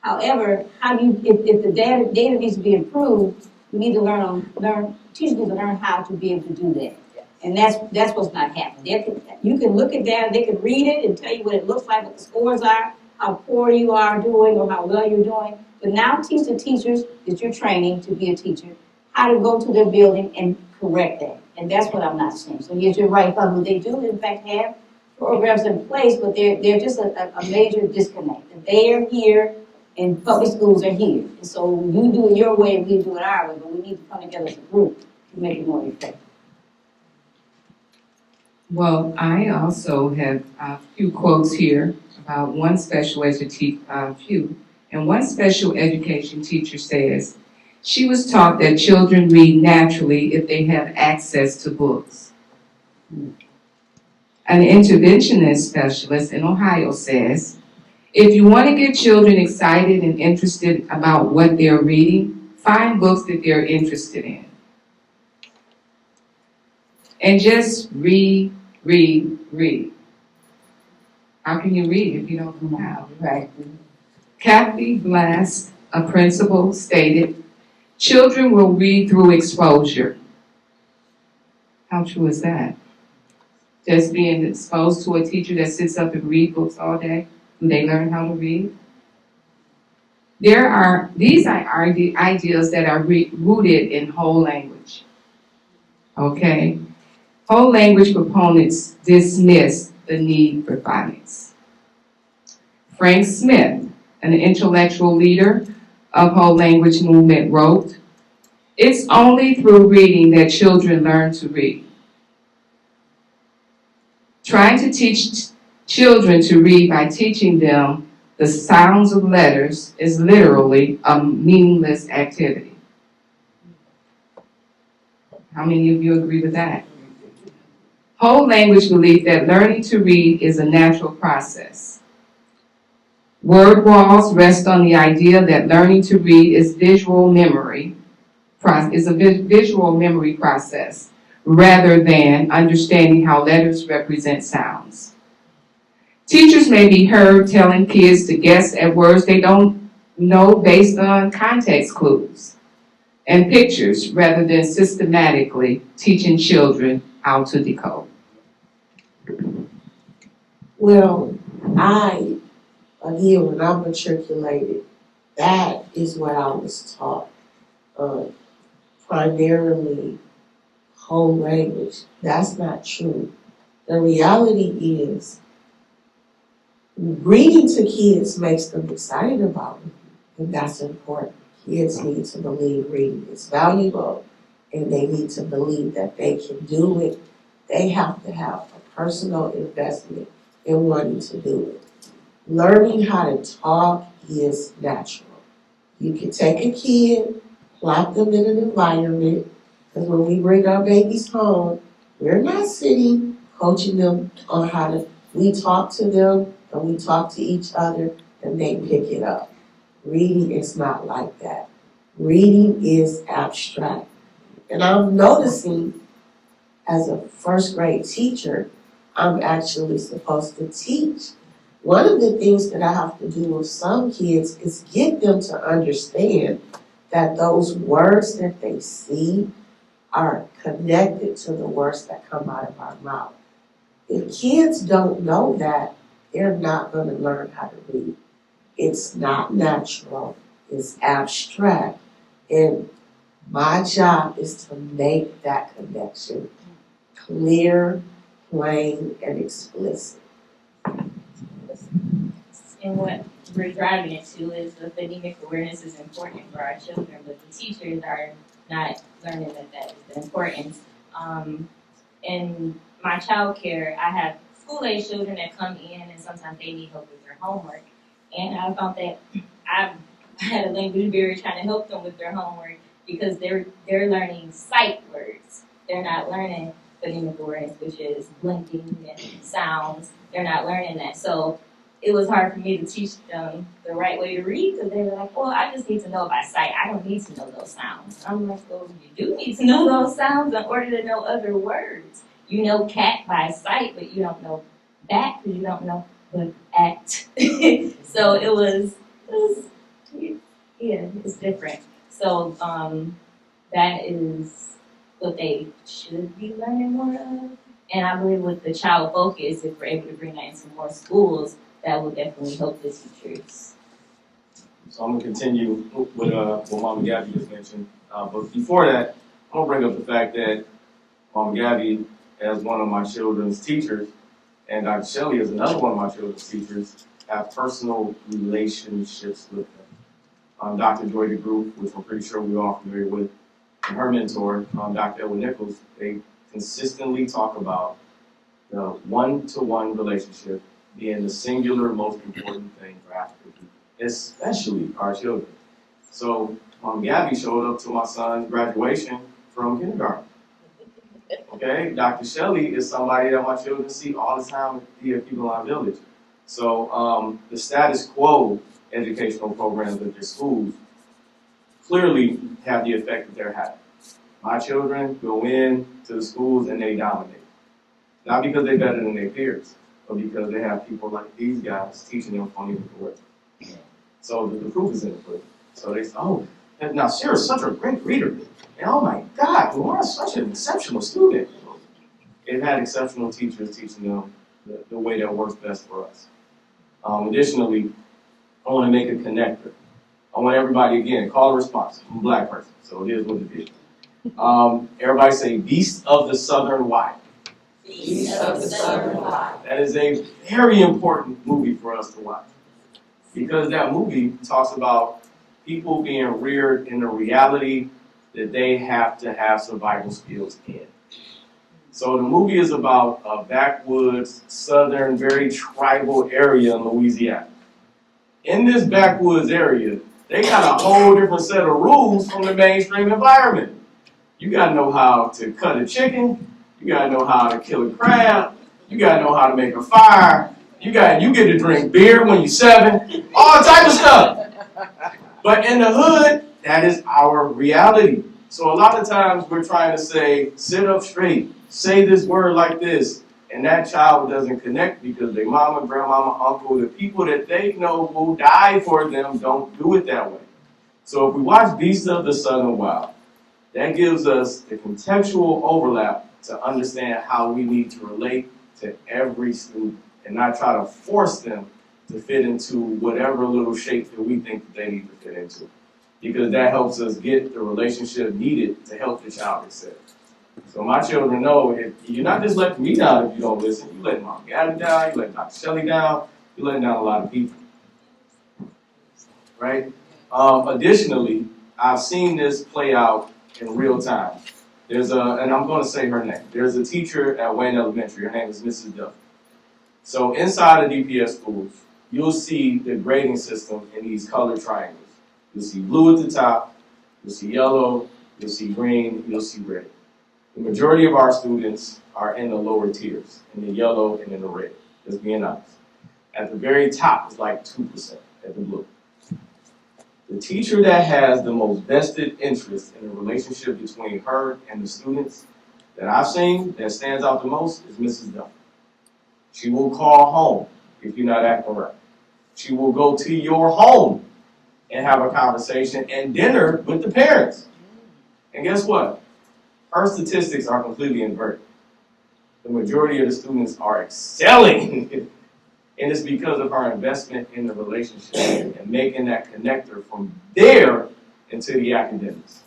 However, if the data needs to be improved, we need to teachers need to learn how to be able to do that. And that's what's not happening. You can look at data, they can read it and tell you what it looks like, what the scores are, how poor you are doing or how well you're doing. But now teach the teachers that you're training to be a teacher how to go to their building and correct that. And that's what I'm not seeing. So yes, you're right, they do in fact have programs in place, but they're just a major disconnect. They are here and public schools are here. And so you do it your way and we do it our way, but we need to come together as a group to make it more effective. Well, I also have a few quotes here about one special education teacher says, she was taught that children read naturally if they have access to books. An interventionist specialist in Ohio says, if you want to get children excited and interested about what they're reading, find books that they're interested in. And just read. How can you read if you don't know how? Right. Kathy Blast, a principal, stated, children will read through exposure. How true is that? just being exposed to a teacher that sits up and reads books all day? Do they learn how to read? These are ideas that are rooted in whole language. Okay? Whole language proponents dismiss the need for phonics. Frank Smith, an intellectual leader of whole language movement, wrote, "It's only through reading that children learn to read. Trying to teach children to read by teaching them the sounds of letters is literally a meaningless activity." How many of you agree with that? Whole language belief that learning to read is a natural process. Word walls rest on the idea that learning to read is a visual memory process rather than understanding how letters represent sounds. Teachers may be heard telling kids to guess at words they don't know based on context clues and pictures rather than systematically teaching children how to decode. Well, again, when I matriculated, that is what I was taught. Primarily whole language. That's not true. The reality is, reading to kids makes them excited about it, and that's important. Kids need to believe reading is valuable, and they need to believe that they can do it. They have to have a personal investment in wanting to do it. Learning how to talk is natural. You can take a kid, plop them in an environment, because when we bring our babies home, we're not sitting coaching them on how to, we talk to them and we talk to each other and they pick it up. Reading is not like that. Reading is abstract. And I'm noticing as a first grade teacher, I'm actually supposed to teach. One of the things that I have to do with some kids is get them to understand that those words that they see are connected to the words that come out of our mouth. If kids don't know that, they're not going to learn how to read. It's not natural, it's abstract, and my job is to make that connection clear, plain, and explicit. And what we're driving into is the phonemic awareness is important for our children, but the teachers are not learning that is the importance. In my child care, I have school-age children that come in and sometimes they need help with their homework. And I found that I had a language barrier trying to help them with their homework because they're learning sight words. They're not learning phonemic awareness, which is blinking and sounds. They're not learning that. So it was hard for me to teach them the right way to read because they were like, well, I just need to know by sight. I don't need to know those sounds. I'm like, well, you do need to know those sounds in order to know other words. You know cat by sight, but you don't know bat because you don't know the act. So it was, yeah, it's different. So that is what they should be learning more of. And I believe with the child focus, if we're able to bring that into more schools, that will definitely help the teachers. So I'm gonna continue with what Mama Gabby just mentioned. But before that, I'm gonna bring up the fact that Mama Gabby, as one of my children's teachers, and Dr. Shelley, as another one of my children's teachers, have personal relationships with them. Dr. Joy DeGroot, which I'm pretty sure we're all familiar with, and her mentor, Dr. Edwin Nichols, they consistently talk about the one-to-one relationship being the singular most important thing for African people, especially our children. So Gabby showed up to my son's graduation from kindergarten. Okay, Dr. Shelley is somebody that my children see all the time here at People Line Village. So the status quo educational programs at their schools clearly have the effect that they're having. My children go in to the schools and they dominate. Not because they're better than their peers, but because they have people like these guys teaching them phonemic awareness. So the proof is in the pudding. So they say, oh, now Sarah's such a great reader. And oh my God, Laura's such an exceptional student. it had exceptional teachers teaching them the way that works best for us. Additionally, I want to make a connector. I want everybody, again, call a response. I'm a black person, so it is what it is. Everybody say, Beast of the Southern Wild. Beast of the Southern Wild. That is a very important movie for us to watch. Because that movie talks about people being reared in a reality that they have to have survival skills in. So the movie is about a backwoods, southern, very tribal area in Louisiana. In this backwoods area, they got a whole different set of rules from the mainstream environment. You gotta know how to cut a chicken, you gotta know how to kill a crab, you gotta know how to make a fire, you get to drink beer when you're 7, all type of stuff. But in the hood, that is our reality. So a lot of times we're trying to say, sit up straight, say this word like this, and that child doesn't connect because their mama, grandmama, uncle, the people that they know will die for them don't do it that way. So if we watch Beasts of the Southern Wild, that gives us the contextual overlap to understand how we need to relate to every student and not try to force them to fit into whatever little shape that we think that they need to fit into. Because that helps us get the relationship needed to help the child excel. So my children know if you're not just letting me down if you don't listen, you letting Mom Gabby down, you letting Dr. Shelley down, you're letting down a lot of people. Right? Additionally, I've seen this play out in real time. And I'm going to say her name. There's a teacher at Wayne Elementary. Her name is Mrs. Duff. So inside of DPS schools, you'll see the grading system in these color triangles. You'll see blue at the top, you'll see yellow, you'll see green, you'll see red. The majority of our students are in the lower tiers, in the yellow and in the red, just being honest. At the very top is like 2% at the blue. The teacher that has the most vested interest in the relationship between her and the students that I've seen that stands out the most is Mrs. Duff. She will call home if you're not acting right. She will go to your home and have a conversation and dinner with the parents. And guess what? Her statistics are completely inverted. The majority of the students are excelling, and it's because of her investment in the relationship and making that connector from there into the academics.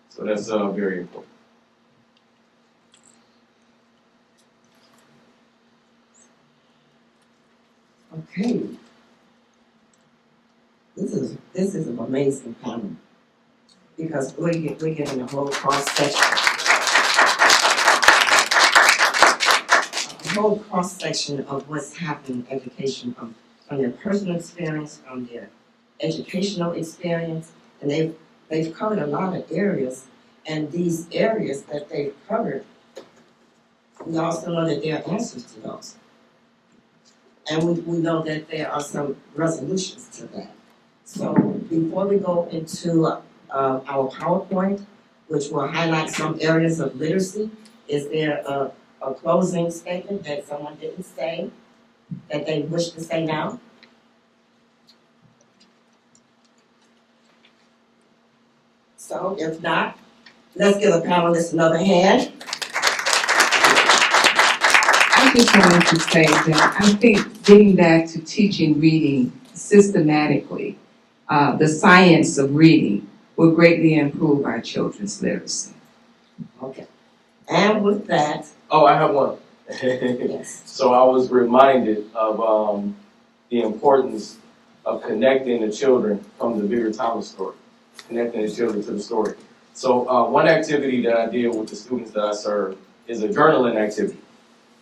So that's very important. Okay. This is an amazing panel because we're getting a whole cross section. A whole cross section of what's happening in education from their personal experience, from their educational experience, and they've covered a lot of areas, and these areas that they've covered, we also know that there are answers to those. And we know that there are some resolutions to that. So before we go into our PowerPoint, which will highlight some areas of literacy, is there a closing statement that someone didn't say that they wish to say now? So if not, let's give the panelists another hand. I just wanted to say that I think getting back to teaching reading systematically, the science of reading will greatly improve our children's literacy. Okay. And with that, Oh, I have one. yes. So I was reminded of the importance of connecting the children from the bigger Thomas story, connecting the children to the story. So one activity that I did with the students that I serve is a journaling activity.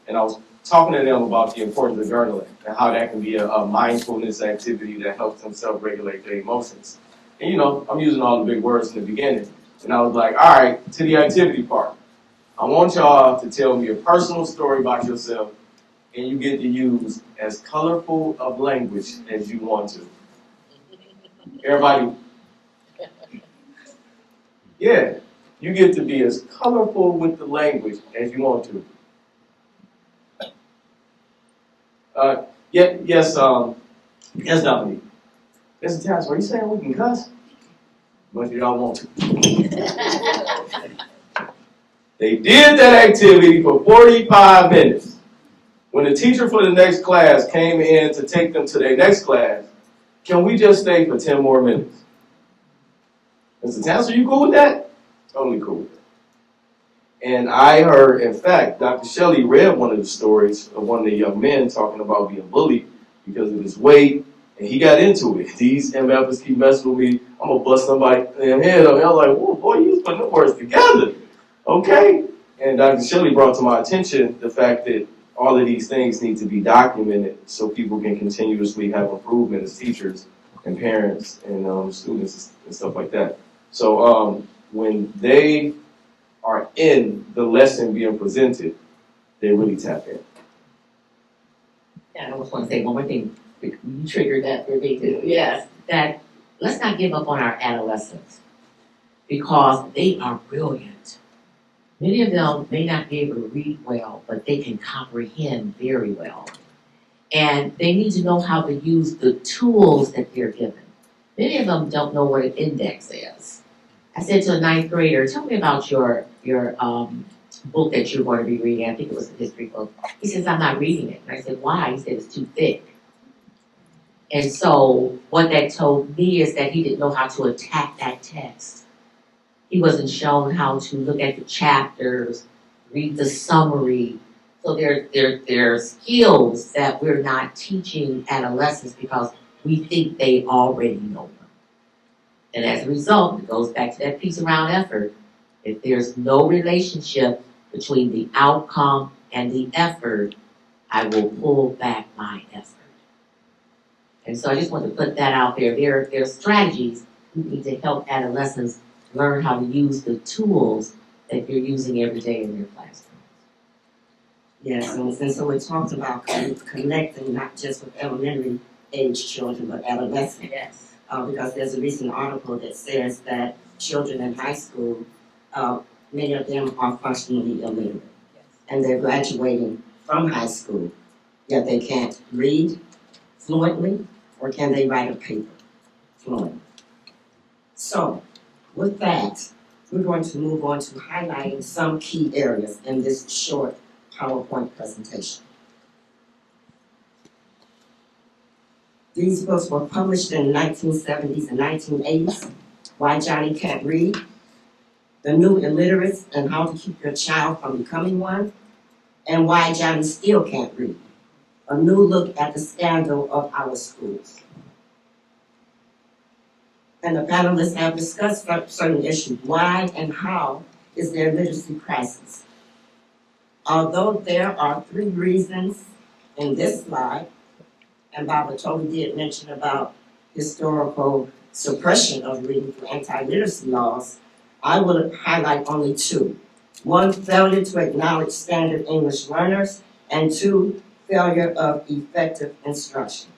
And I was talking to them about the importance of journaling and how that can be a mindfulness activity that helps them self-regulate their emotions. And you know, I'm using all the big words in the beginning. And I was like, all right, to the activity part. I want y'all to tell me a personal story about yourself, and you get to use as colorful of language as you want to. Everybody, yeah, you get to be as colorful with the language as you want to. Yes, Dominique. Mr. Tass, are you saying we can cuss? But you don't want to. They did that activity for 45 minutes. When the teacher for the next class came in to take them to their next class, can we just stay for 10 more minutes? Mr. Tansel, you cool with that? Totally cool with that. And I heard, in fact, Dr. Shelley read one of the stories of one of the young men talking about being bullied because of his weight, and he got into it. These MFs keep messing with me. I'm going to bust somebody in the head. I was like, whoa, boy, you was putting the words together. Okay. And Dr. Shelley brought to my attention the fact that all of these things need to be documented so people can continuously have improvement as teachers and parents and students and stuff like that. So when they are in the lesson being presented, they really tap in. Yeah, I just want to say one more thing. You triggered that for me too. Yes, that let's not give up on our adolescents because they are brilliant. Many of them may not be able to read well, but they can comprehend very well. And they need to know how to use the tools that they're given. Many of them don't know what an index is. I said to a ninth grader, tell me about your book that you're going to be reading. I think it was a history book. He says, I'm not reading it. And I said, why? He said, it's too thick. And so what that told me is that he didn't know how to attack that text. He wasn't shown how to look at the chapters, read the summary. So there are skills that we're not teaching adolescents because we think they already know them. And as a result, it goes back to that piece around effort. If there's no relationship between the outcome and the effort, I will pull back my effort. And so I just want to put that out there. There are strategies we need to help adolescents learn how to use the tools that they're using every day in their classrooms. Yes, and so we talked about connecting not just with elementary age children, but adolescents. Yes. Because there's a recent article that says that children in high school, many of them are functionally illiterate. And they're graduating from high school, yet they can't read fluently, or can they write a paper fluently? So, with that, we're going to move on to highlighting some key areas in this short PowerPoint presentation. These books were published in the 1970s and 1980s. Why Johnny Can't Read, The New Illiterates and How to Keep Your Child from Becoming One, and Why Johnny Still Can't Read, a new look at the scandal of our schools. And the panelists have discussed certain issues. Why and how is there literacy crisis? Although there are 3 reasons in this slide, and Barbara Toby did mention about historical suppression of reading through anti-literacy laws, I will highlight only 2. 1, failure to acknowledge standard English learners, and 2, failure of effective instruction.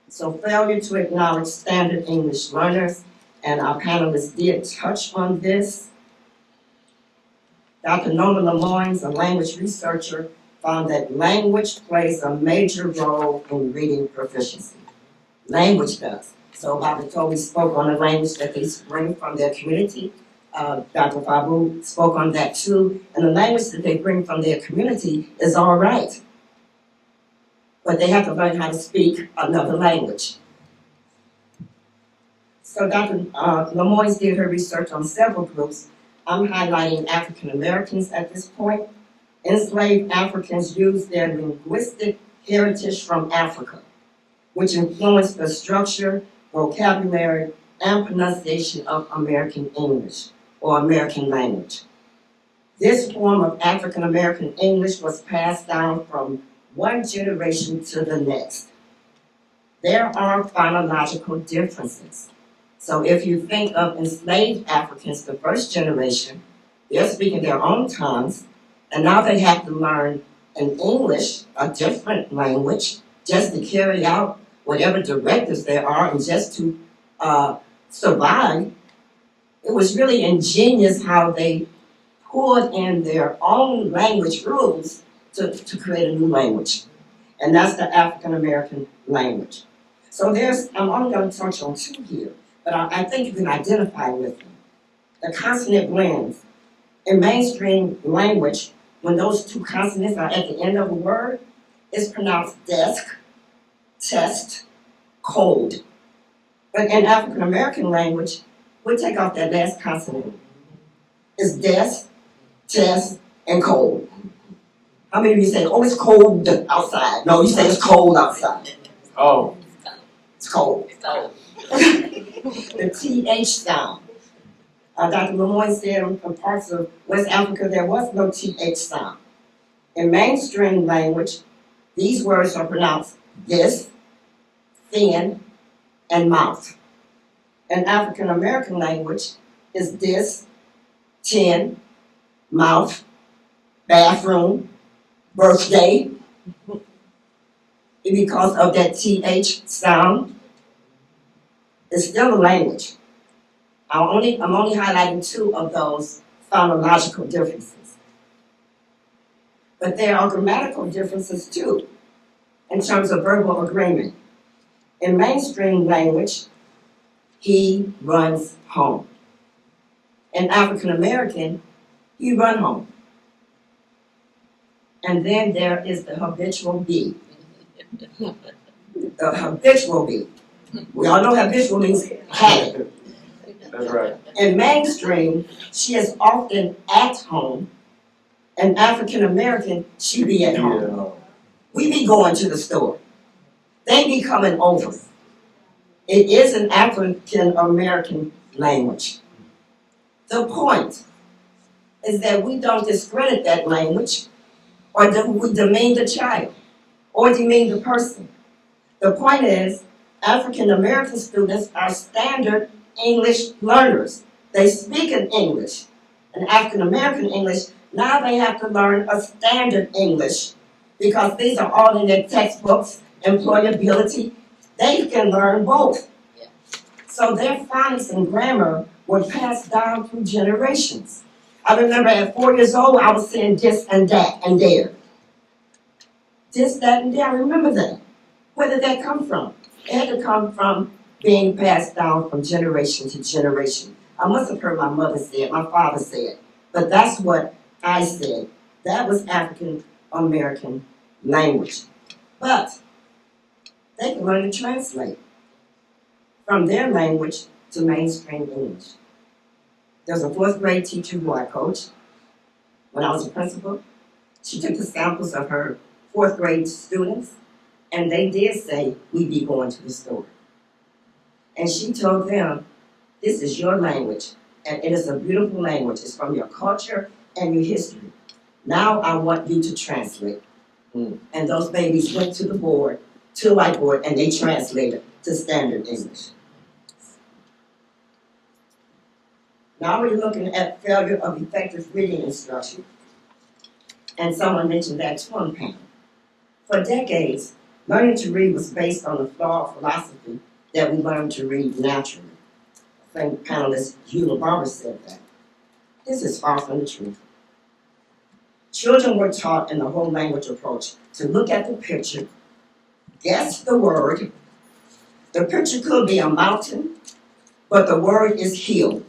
So failure to acknowledge standard English learners, and our panelists did touch on this. Dr. Nona Lemoyne, a language researcher, found that language plays a major role in reading proficiency. Language does. So Dr. Toby spoke on the language that they bring from their community. Dr. Fabu spoke on that too. And the language that they bring from their community is all right. But they have to learn how to speak another language. So Dr. Lemoyne did her research on several groups. I'm highlighting African Americans at this point. Enslaved Africans used their linguistic heritage from Africa, which influenced the structure, vocabulary, and pronunciation of American English, or American language. This form of African American English was passed down from one generation to the next. There are phonological differences. So if you think of enslaved Africans, the first generation, they're speaking their own tongues, and now they have to learn in English, a different language, just to carry out whatever directives there are and just to survive. It was really ingenious how they poured in their own language rules to create a new language. And that's the African American language. So I'm only going to touch on 2 here, but I think you can identify with them. The consonant blends. In mainstream language, when those two consonants are at the end of a word, it's pronounced desk, test, cold. But in African American language, we take off that last consonant. It's desk, test, and cold. How many of you say, oh, it's cold outside? No, you say it's cold outside. Oh, It's cold. The TH sound. Dr. Lemoyne said in parts of West Africa there was no TH sound. In mainstream language, these words are pronounced this, thin, and mouth. In African American language, is this, tin, mouth, bathroom, birthday. Because of that TH sound, it's still a language. I'm only highlighting two of those phonological differences. But there are grammatical differences too, in terms of verbal agreement. In mainstream language, he runs home. In African American, he run home. And then there is the habitual be. The habitual be. We all know habitual means habit. that's right. In mainstream, she is often at home. In African American, she be at home. Yeah. We be going to the store. They be coming over. It is an African American language. The point is that we don't discredit that language, or do we demean the child, or demean the person. The point is, African American students are standard English learners. They speak in English, and African American English. Now they have to learn a standard English because these are all in their textbooks, employability. They can learn both. So their phonics and grammar were passed down through generations. I remember at 4 years old, I was saying this and that and there. This, that, and there. I remember that. Where did that come from? It had to come from being passed down from generation to generation. I must have heard my mother say it, my father say it, but that's what I said. That was African American language. But they can learn to translate from their language to mainstream English. There's a 4th grade teacher who I coached when I was a principal. She took the samples of her 4th grade students, and they did say, we be going to the store. And she told them, this is your language, and it is a beautiful language. It's from your culture and your history. Now I want you to translate. And those babies went to the board, to the whiteboard, and they translated to standard English. Now we're looking at failure of effective reading instruction. And someone mentioned that too on the panel. For decades, learning to read was based on the flawed philosophy that we learn to read naturally. I think panelist Hewlett Barber said that. This is far from the truth. Children were taught in the whole language approach to look at the picture, guess the word. The picture could be a mountain, but the word is hill.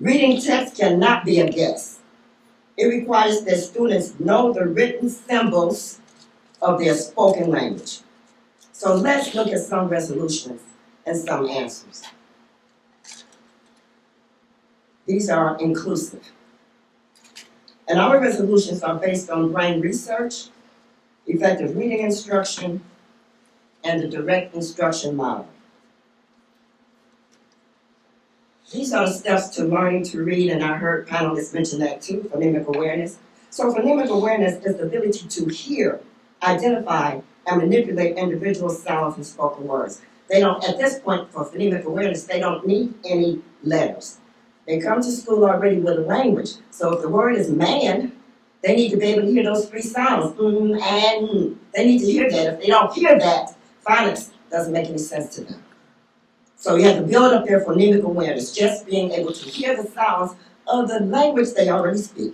Reading text cannot be a guess. It requires that students know the written symbols of their spoken language. So let's look at some resolutions and some answers. These are inclusive. And our resolutions are based on brain research, effective reading instruction, and the direct instruction model. These are the steps to learning to read, and I heard panelists mention that too, phonemic awareness. So phonemic awareness is the ability to hear, identify, and manipulate individual sounds and spoken words. They don't, at this point for phonemic awareness, they don't need any letters. They come to school already with a language. So if the word is man, they need to be able to hear those 3 sounds, and. They need to hear that. If they don't hear that, phonics doesn't make any sense to them. So you have to build up their phonemic awareness, just being able to hear the sounds of the language they already speak.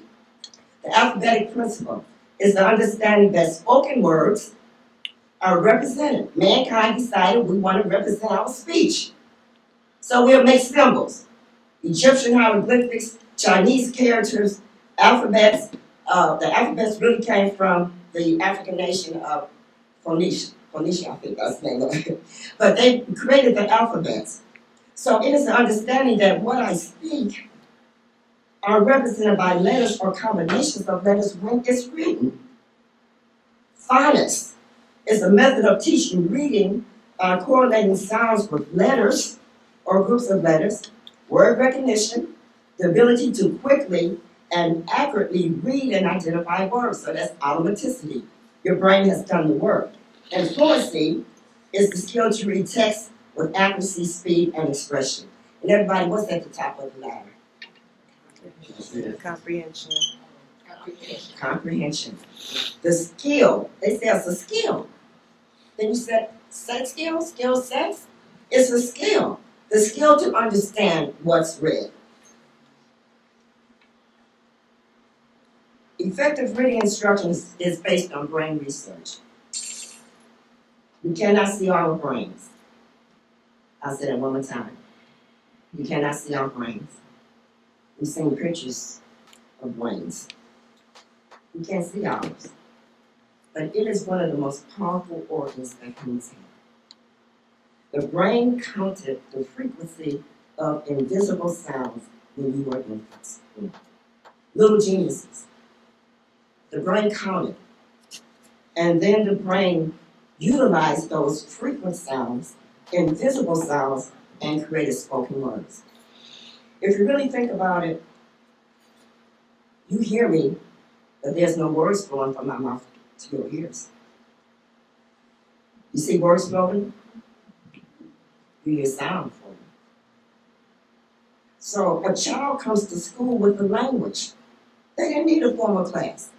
The alphabetic principle is the understanding that spoken words are represented. Mankind decided we want to represent our speech. So we'll make symbols. Egyptian hieroglyphics Chinese characters, alphabets. The alphabets really came from the African nation of Phoenicia. Phoenicia, I think that's the name of it. But they created the alphabets. So it is an understanding that what I speak are represented by letters or combinations of letters when it's written. Phonics is a method of teaching reading by correlating sounds with letters or groups of letters, word recognition, the ability to quickly and accurately read and identify words. So that's automaticity. Your brain has done the work. And fluency is the skill to read text with accuracy, speed, and expression. And everybody, what's at the top of the ladder? Comprehension. Comprehension. The skill, they say it's a skill. Then you said sex skill, skill sets? It's a skill. The skill to understand what's read. Effective reading instructions is based on brain research. You cannot see our brains. I'll say that one more time. You cannot see our brains. We've seen pictures of brains. You can't see ours. But it is one of the most powerful organs that humans have. The brain counted the frequency of invisible sounds when you were infants. Little geniuses. The brain counted. And then the brain utilized those frequent sounds, invisible sounds, and created spoken words. If you really think about it, you hear me, but there's no words flowing from my mouth to your ears. You see words flowing? You hear sound flowing. So a child comes to school with a language. They didn't need a formal class.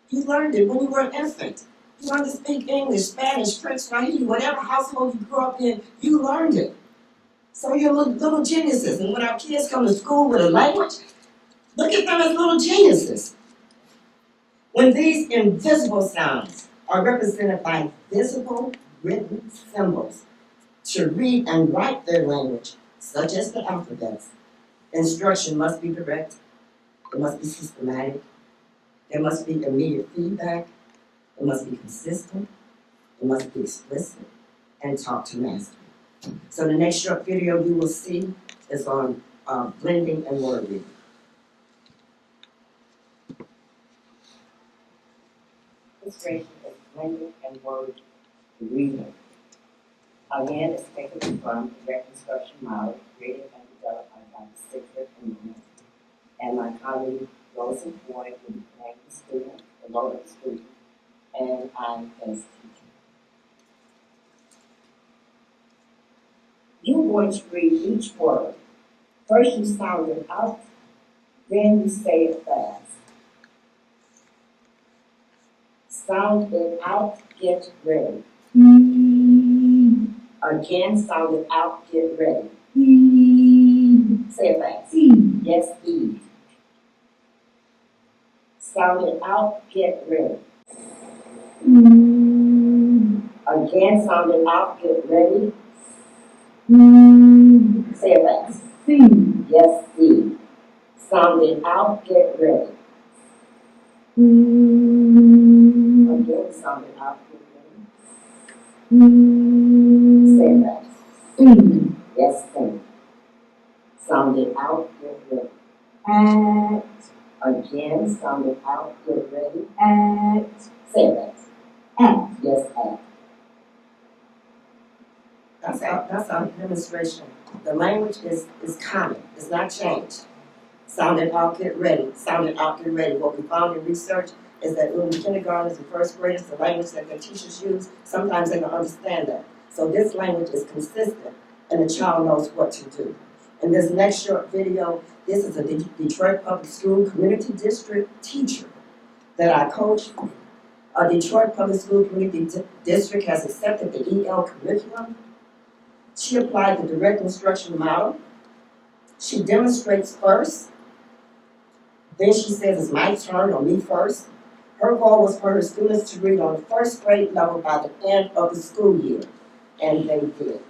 You learned it when you were an infant. You learned to speak English, Spanish, French, Swahili, whatever household you grew up in, you learned it. So you're little geniuses. And when our kids come to school with a language, look at them as little geniuses. When these invisible sounds are represented by visible written symbols to read and write their language, such as the alphabets, instruction must be direct, it must be systematic, there must be immediate feedback, it must be consistent, it must be explicit, and taught to mastery. So the next short video you will see is on blending and word reading. This ratio is blending and word reading. Again, it's taken from the direct instruction model created and developed by Dr. Sigrid Newman. And my colleague Rosa Floyd will be playing the student, the role of the student, and I as teacher. You're going to read each word. First you sound it out, then you say it fast. Sound it out, get ready. Again, sound it out, get ready. Say it fast. Yes, E. Sound it out, get ready. Again, sound it out, get ready. Say it fast. Yes, C. Sound it out, get ready. Again, sound it out, get ready. Say it fast. Yes, C. Sound it out, get ready. Again, sound it out, get ready. Say it fast. Yes, act. That's our demonstration. The language is common, it's not changed. Sound it out, get ready. Sound it out, get ready. What we found in research is that when kindergartners and first graders, the language that their teachers use, sometimes they don't understand that. So this language is consistent and the child knows what to do. In this next short video, this is a Detroit Public School Community District teacher that I coach. A Detroit Public School Community District has accepted the EL curriculum. She applied the direct instruction model. She demonstrates first. Then she says, it's my turn or me first. Her goal was for her students to read on the first grade level by the end of the school year. And they did.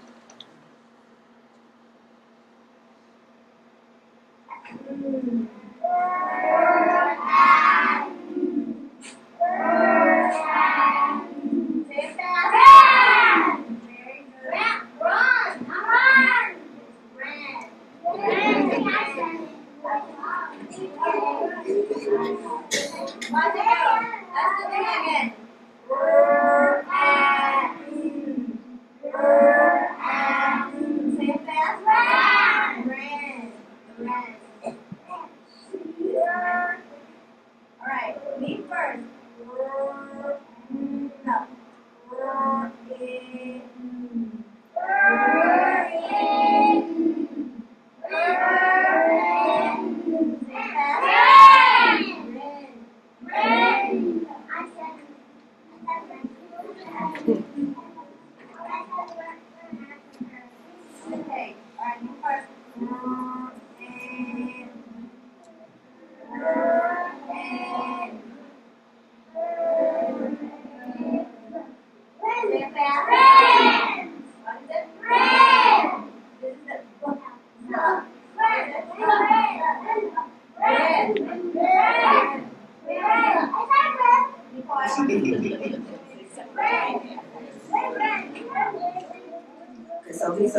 So these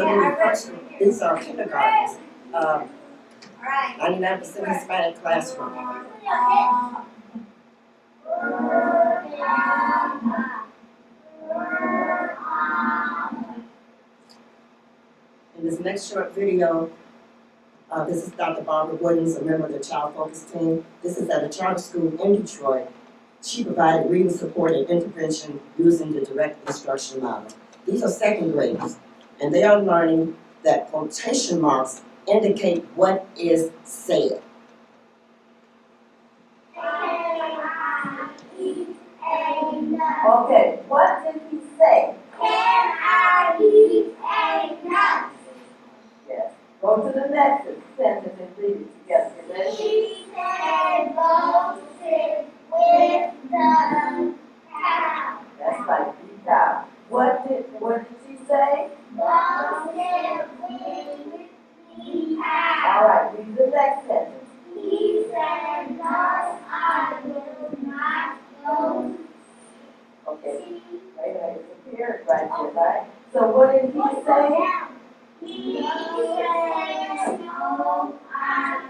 are kindergartens, 99% Hispanic classroom. In this next short video, this is Dr. Barbara Williams, a member of the Child Focus team. This is at a charter school in Detroit. She provided reading support and intervention using the direct instruction model. These are second graders, and they are learning that quotation marks indicate what is said. Okay, what did he say? Can I eat a nut? Yes. Go to the next sentence and read it together. You ready? She said, go sit with the cow. That's right, the cow. What did she say? Go sit with the cow. All right, read the next sentence. He said, no, I will not go. Okay, wait a minute, it's a period right here, right? So what did he say? He said, no, I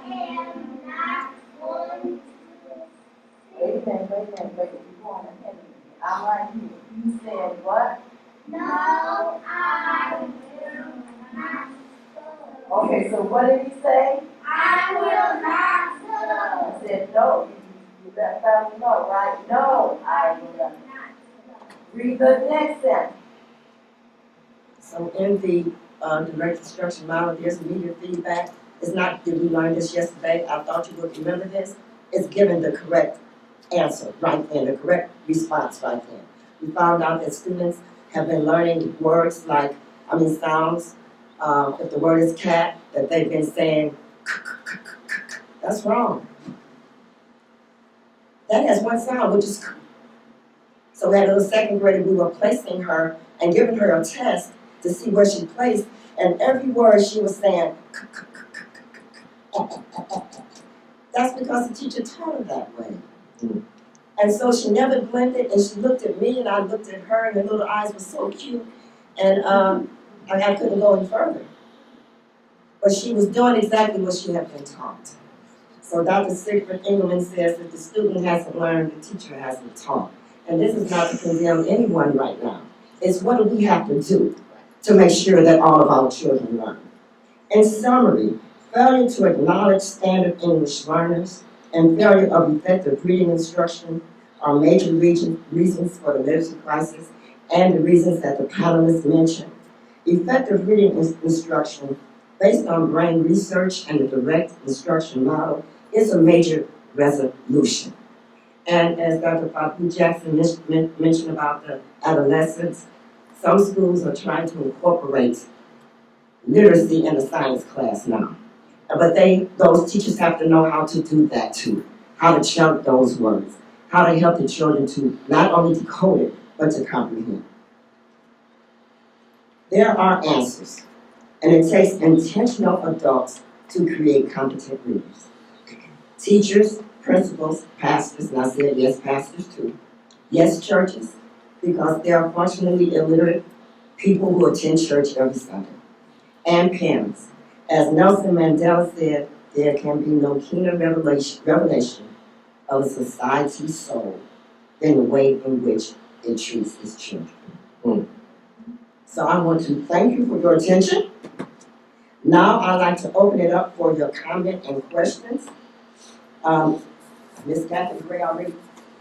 am not going to. Wait a minute, you're going ahead of me. I'm right here. You said what? No, I will not go. Okay, so what did he say? I will not go. I said no, you let me know, right? No, I will not. Read the next sentence. So in the direct instruction model, there's immediate feedback. It's not, did we learn this yesterday? I thought you would remember this. It's given the correct answer right then, the correct response right then. We found out that students have been learning words like, sounds. If the word is cat, that they've been saying, that's wrong. That has one sound, which is. So we had a little second grader, we were placing her and giving her a test to see where she placed, and every word she was saying, that's because the teacher taught her that way. And so she never blended, and she looked at me, and I looked at her, and her little eyes were so cute, and I couldn't go any further. But she was doing exactly what she had been taught. So Dr. Sigrid Engelman says that the student hasn't learned, the teacher hasn't taught. And this is not to condemn anyone right now. It's what do we have to do to make sure that all of our children learn. In summary, failure to acknowledge standard English learners and failure of effective reading instruction are major reasons for the literacy crisis and the reasons that the panelists mentioned. Effective reading instruction based on brain research and the direct instruction model is a major resolution. And as Dr. Papu Jackson mentioned about the adolescents, some schools are trying to incorporate literacy in the science class now. But those teachers have to know how to do that too, how to chunk those words, how to help the children to not only decode it, but to comprehend. There are answers, and it takes intentional adults to create competent readers. teachers, principals, pastors, and I said yes, pastors too. Yes, churches, because there are functionally illiterate people who attend church every Sunday. And parents. As Nelson Mandela said, there can be no keener revelation of a society's soul than the way in which it treats its children. So I want to thank you for your attention. Now I'd like to open it up for your comment and questions. Ms. Catherine Gray already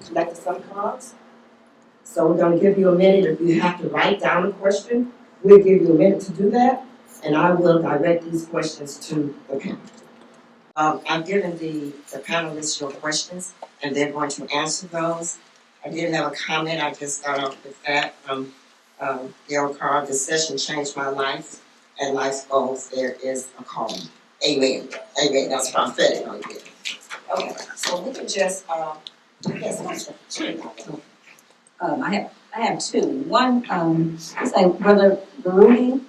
collected some cards. So we're gonna give you a minute. If you have to write down a question, we'll give you a minute to do that, and I will direct these questions to the panel. I've given the panelists your questions, and they're going to answer those. I did have a comment, I just got off with that from Gail Carr. This session changed my life and life's goals. There is a calling. Amen. Amen. That's prophetic right there. Okay, so we can just, yes, I have two. One, it's like Brother Baruti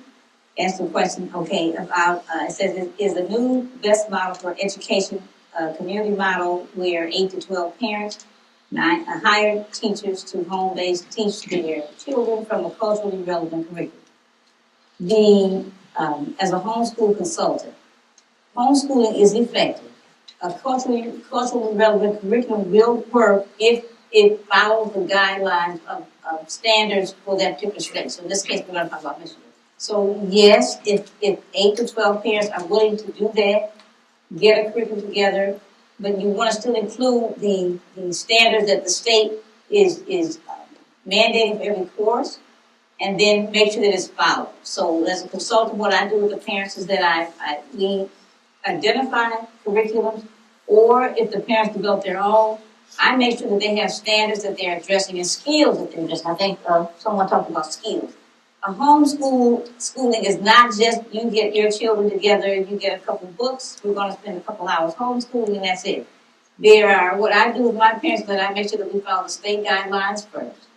asked a question, okay, about, it says, is the new best model for education, community model where 8 to 12 parents hire teachers to home-based teach their children from a culturally relevant curriculum. As a homeschool consultant, homeschooling is effective. A culturally relevant curriculum will work if it follows the guidelines of standards for that particular state. So in this case, we're going to talk about Michigan. So yes, if 8 to 12 parents are willing to do that, get a curriculum together, but you want to still include the standards that the state is mandating for every course, and then make sure that it's followed. So as a consultant, what I do with the parents is that we identify curriculums, or if the parents develop their own, I make sure that they have standards that they're addressing and skills that they're addressing. I think someone talked about skills. A schooling is not just you get your children together, you get a couple of books, we're going to spend a couple hours homeschooling, and that's it. What I do with my parents is that I make sure that we follow the state guidelines first.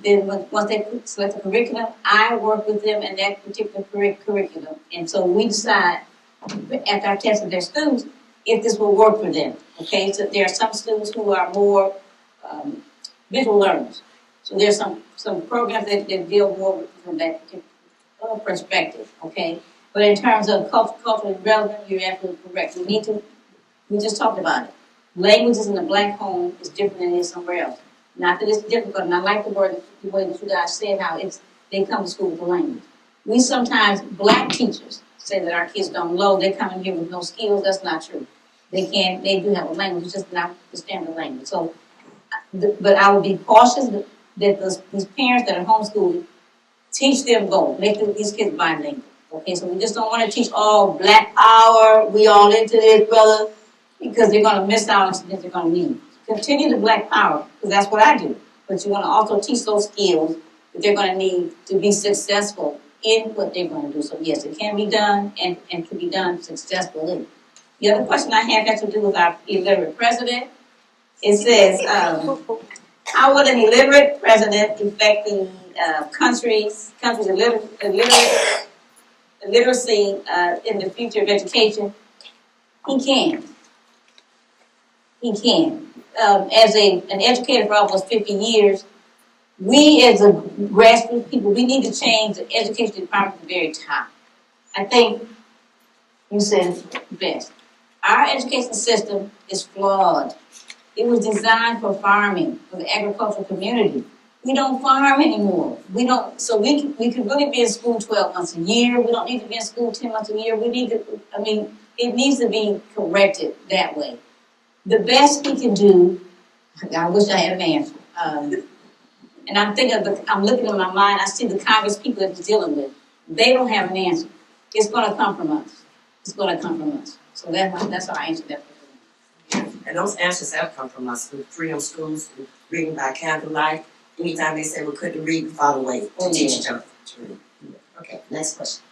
Then once they select the curriculum, I work with them in that particular curriculum. And so we decide, after I tested their students, if this will work for them. Okay, so there are some students who are more visual learners. So there's some programs that deal more from that particular perspective, okay? But in terms of culturally relevant, you're absolutely correct. We just talked about it. Languages in the black home is different than it is somewhere else. Not that it's difficult, and I like the way that you guys said how they come to school with the language. We sometimes, black teachers, say that our kids don't know, they come in here with no skills. That's not true. They do have a language, it's just not the standard language. So, but I would be cautious that these parents that are homeschooling, teach them both, make these kids bilingual. Okay, so we just don't want to teach all black power, we all into this, brother, because they're going to miss out on something they're going to need. Continue the black power, because that's what I do. But you want to also teach those skills that they're going to need to be successful in what they're going to do. So yes, it can be done and can be done successfully. The other question I have has to do with our illiterate president. It says, how will an illiterate president affect the country's illiteracy in the future of education? He can. As an educator for almost 50 years, we as a grassroots people, we need to change the education department at the very top. I think you said best. Our education system is flawed. It was designed for farming, for the agricultural community. We don't farm anymore. So we could really be in school 12 months a year. We don't need to be in school 10 months a year. It needs to be corrected that way. The best we can do, I wish I had an answer. And I'm looking in my mind, I see the Congress people that he's dealing with. They don't have an answer. It's going to come from us. So that's how I answer that. And those answers have come from us through freedom schools, through reading by candlelight. Anytime they say we couldn't read, we found a way to teach each other to read. Okay, next question.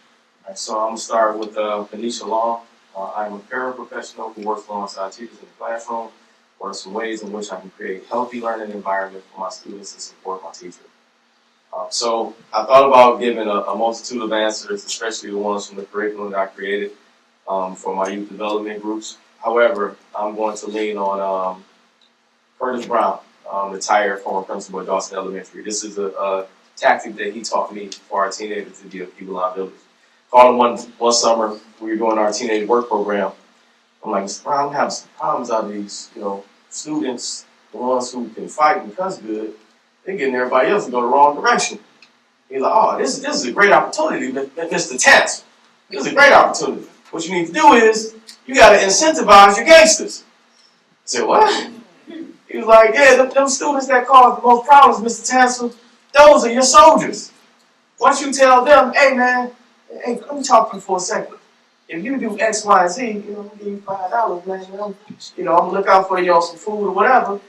All right, so I'm gonna start with Venetia Long. I'm a paraprofessional who works alongside teachers in the classroom. What are some ways in which I can create a healthy learning environment for my students and support my teachers? So I thought about giving a multitude of answers, especially the ones from the curriculum that I created for my youth development groups. However, I'm going to lean on Curtis Brown, retired former principal at Dawson Elementary. This is a tactic that he taught me for our teenagers to give people on village. Called him one summer, we were doing our teenage work program. I'm like, Mr. Brown, I'm having some problems out of these, students, the ones who can fight and cuss good, they're getting everybody else to go the wrong direction. He's like, oh, this is a great opportunity, Mr. Tance. This is a great opportunity. What you need to do is, you gotta incentivize your gangsters. I said, what? He was like, yeah, them students that cause the most problems, Mr. Tansel, those are your soldiers. Once you tell them, hey man, hey, let me talk to you for a second. If you do X, Y, and Z, I'll give you $5, man. I'm gonna look out for you on some food or whatever.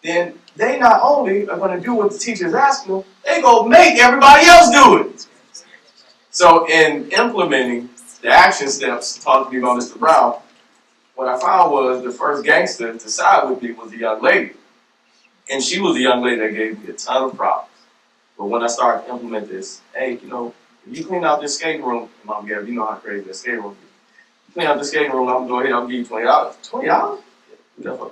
Then they not only are gonna do what the teacher's asking them, they gonna make everybody else do it. So in implementing the action steps taught to me by Mr. Brown, what I found was the first gangster to side with me was a young lady. And she was a young lady that gave me a ton of problems. But when I started to implement this, hey, if you clean out this skating room, Mom Gab, you know how crazy that skating room is. You clean out the skating room, I'm going to go ahead, I'll give you $20. $20? Yeah,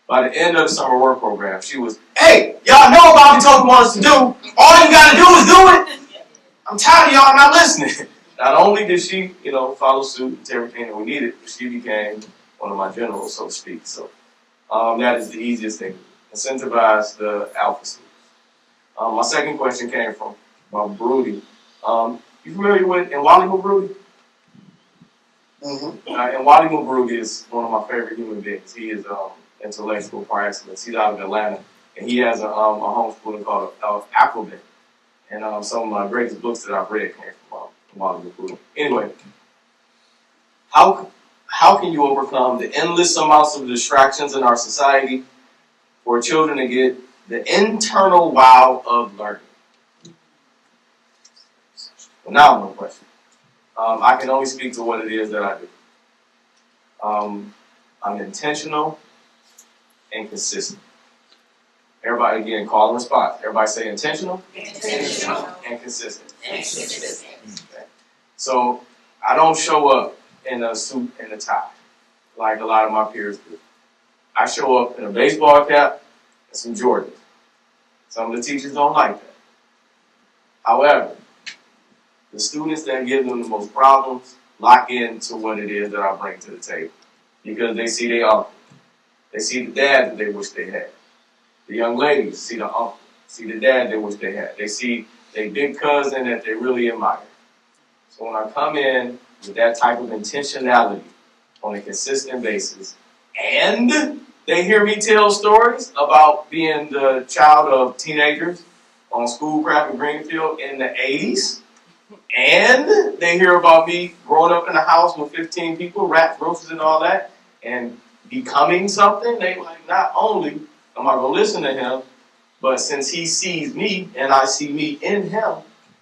by the end of the summer work program, she was, hey, y'all know what Bobby told me us to do. All you got to do is do it. I'm tired of y'all not listening. Not only did she, follow suit to everything that we needed, but she became one of my generals, so to speak. So that is the easiest thing. Incentivize the alpha students. My second question came from Broody. You familiar with Nwali Broody? Mm-hmm. Nwali Broody is one of my favorite human beings. He is intellectual par excellence. He's out of Atlanta, and he has a homeschooling called Aquaban. And some of my greatest books that I've read came from Nwali Broody. Anyway, how can you overcome the endless amounts of distractions in our society for children to get the internal wow of learning? Well, now one question. I can only speak to what it is that I do. I'm intentional and consistent. Everybody again, call and response. Everybody say intentional and consistent. Okay. So I don't show up in a suit and a tie like a lot of my peers do. I show up in a baseball cap and some Jordans. Some of the teachers don't like that. However, the students that give them the most problems lock into what it is that I bring to the table because they see their uncle. They see the dad that they wish they had. The young ladies see the uncle, see the dad they wish they had. They see their big cousin that they really admire. So when I come in with that type of intentionality on a consistent basis, and they hear me tell stories about being the child of teenagers on Schoolcraft in Greenfield in the 80s, and they hear about me growing up in a house with 15 people, rats, roaches, and all that, and becoming something, they like, not only am I going to listen to him, but since he sees me and I see me in him,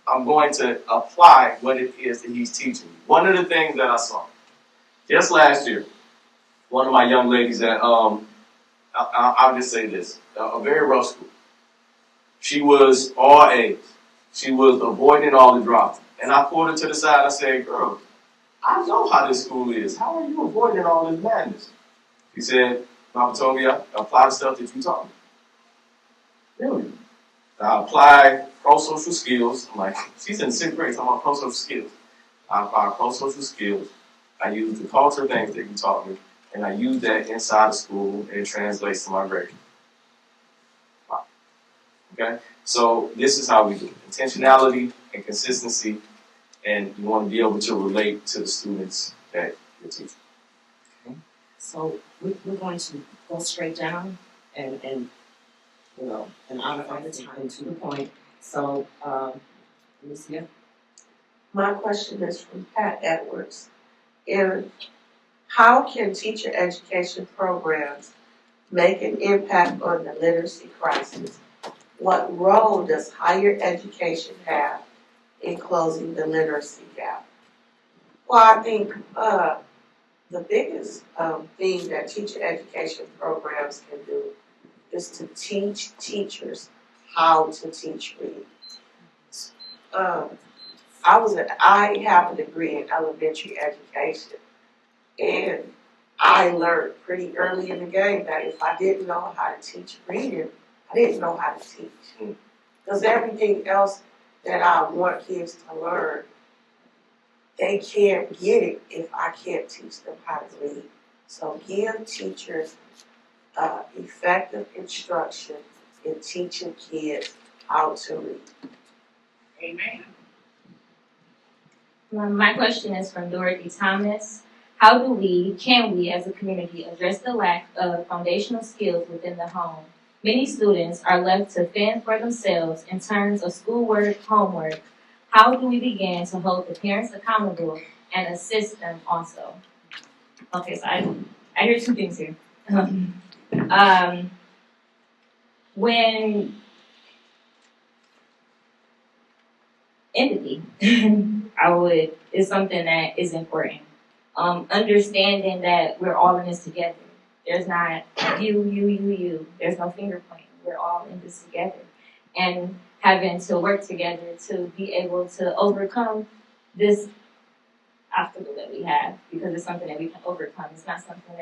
I'm going to apply what it is that he's teaching me. One of the things that I saw, just last year, one of my young ladies at, I'll just say this, a very rough school. She was all A's. She was avoiding all the drops. And I pulled her to the side, I said, girl, I know how this school is. How are you avoiding all this madness? She said, Mama told me I apply the stuff that you taught me. Really? I apply pro-social skills. I'm like, she's in 6th grade, talking about pro-social skills. I apply pro-social skills. I use the culture things that you taught me, and I use that inside of school, and it translates to my grade. Wow. Okay? So this is how we do it. Intentionality and consistency, and you want to be able to relate to the students that you're teaching. So we're going to go straight down and honor of the time to the point. So, Lucia? My question is from Pat Edwards. How can teacher education programs make an impact on the literacy crisis? What role does higher education have in closing the literacy gap? Well, I think the biggest thing that teacher education programs can do is to teach teachers how to teach reading. I have a degree in elementary education, and I learned pretty early in the game that if I didn't know how to teach reading, I didn't know how to teach. Because everything else that I want kids to learn, they can't get it if I can't teach them how to read. So give teachers effective instruction in teaching kids how to read. Amen. My question is from Dorothy Thomas. How can we as a community address the lack of foundational skills within the home? Many students are left to fend for themselves in terms of schoolwork, homework. How do we begin to hold the parents accountable and assist them also? Okay, so I hear two things here. When empathy, is something that is important. Understanding that we're all in this together. There's not you. There's no finger pointing. We're all in this together. And having to work together to be able to overcome this obstacle that we have, because it's something that we can overcome. It's not something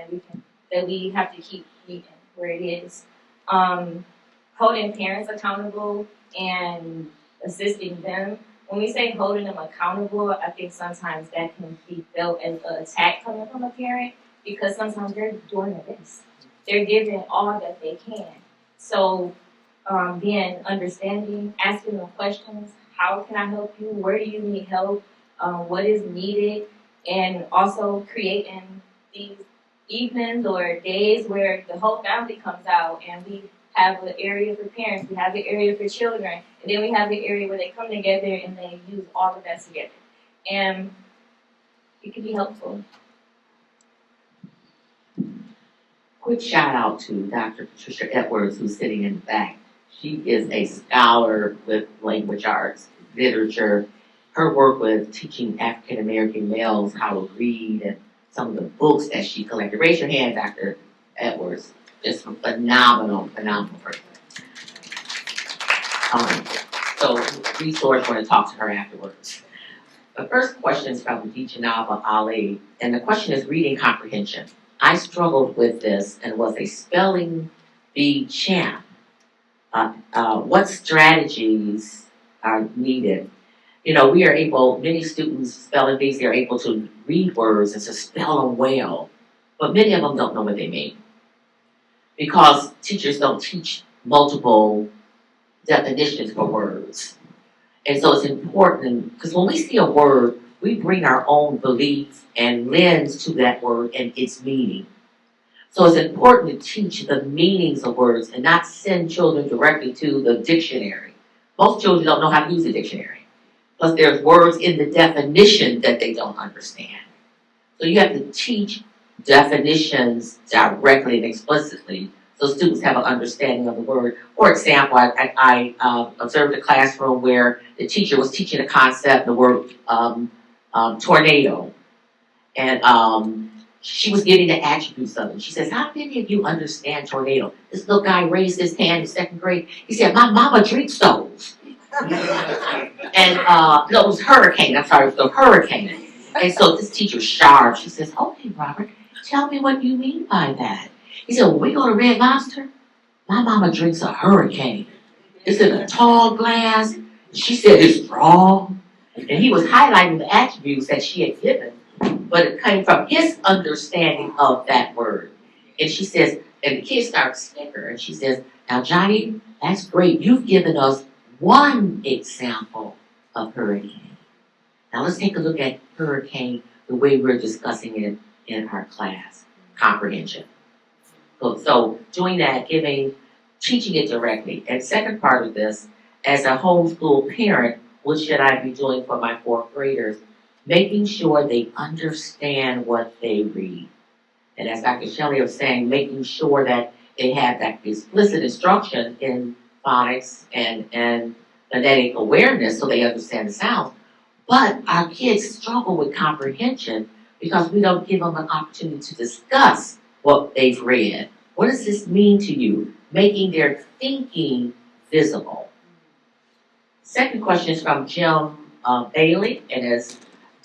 that we have to keep leaving where it is. Holding parents accountable and assisting them. When we say holding them accountable, I think sometimes that can be felt as an attack coming from a parent, because sometimes they're doing their best. They're giving all that they can. So being understanding, asking them questions, how can I help you? Where do you need help? What is needed? And also creating these evenings or days where the whole family comes out and we have an area for parents, we have an area for children, and then we have the area where they come together and they use all of that together. And it can be helpful. Quick shout out to Dr. Patricia Edwards, who's sitting in the back. She is a scholar with language arts, literature. Her work with teaching African American males how to read and some of the books that she collected. Raise your hand, Dr. Edwards. Just a phenomenal person. So, resource, want to talk to her afterwards. The first question is from Deechanaba Ali, and the question is reading comprehension. I struggled with this and was a spelling bee champ. What strategies are needed? You know, many students, spelling bees, they're able to read words and to spell them well, but many of them don't know what they mean. Because teachers don't teach multiple definitions for words. And so it's important, because when we see a word, we bring our own belief and lens to that word and its meaning. So it's important to teach the meanings of words and not send children directly to the dictionary. Most children don't know how to use a dictionary. Plus there's words in the definition that they don't understand. So you have to teach definitions directly and explicitly so students have an understanding of the word. For example, I observed a classroom where the teacher was teaching a concept, the word tornado. And she was giving the attributes of it. She says, how many of you understand tornado? This little guy raised his hand in second grade. He said, my mama drinks those. And no, it was hurricane. I'm sorry, it was a hurricane. And so this teacher's sharp. She says, okay, Robert, tell me what you mean by that. He said, when we go to Red Lobster, my mama drinks a hurricane. It's in a tall glass. She said it's strong. And he was highlighting the attributes that she had given, but it came from his understanding of that word. And she says, and the kids start to snicker, and she says, now Johnny, that's great. You've given us one example of hurricane. Now let's take a look at hurricane the way we're discussing it in our class, comprehension. So doing that, teaching it directly. And second part of this, as a homeschool parent, what should I be doing for my fourth graders? Making sure they understand what they read. And as Dr. Shelley was saying, making sure that they have that explicit instruction in phonics and phonetic awareness so they understand the sounds. But our kids struggle with comprehension because we don't give them an opportunity to discuss what they've read. What does this mean to you? Making their thinking visible. Second question is from Jim Bailey, and is,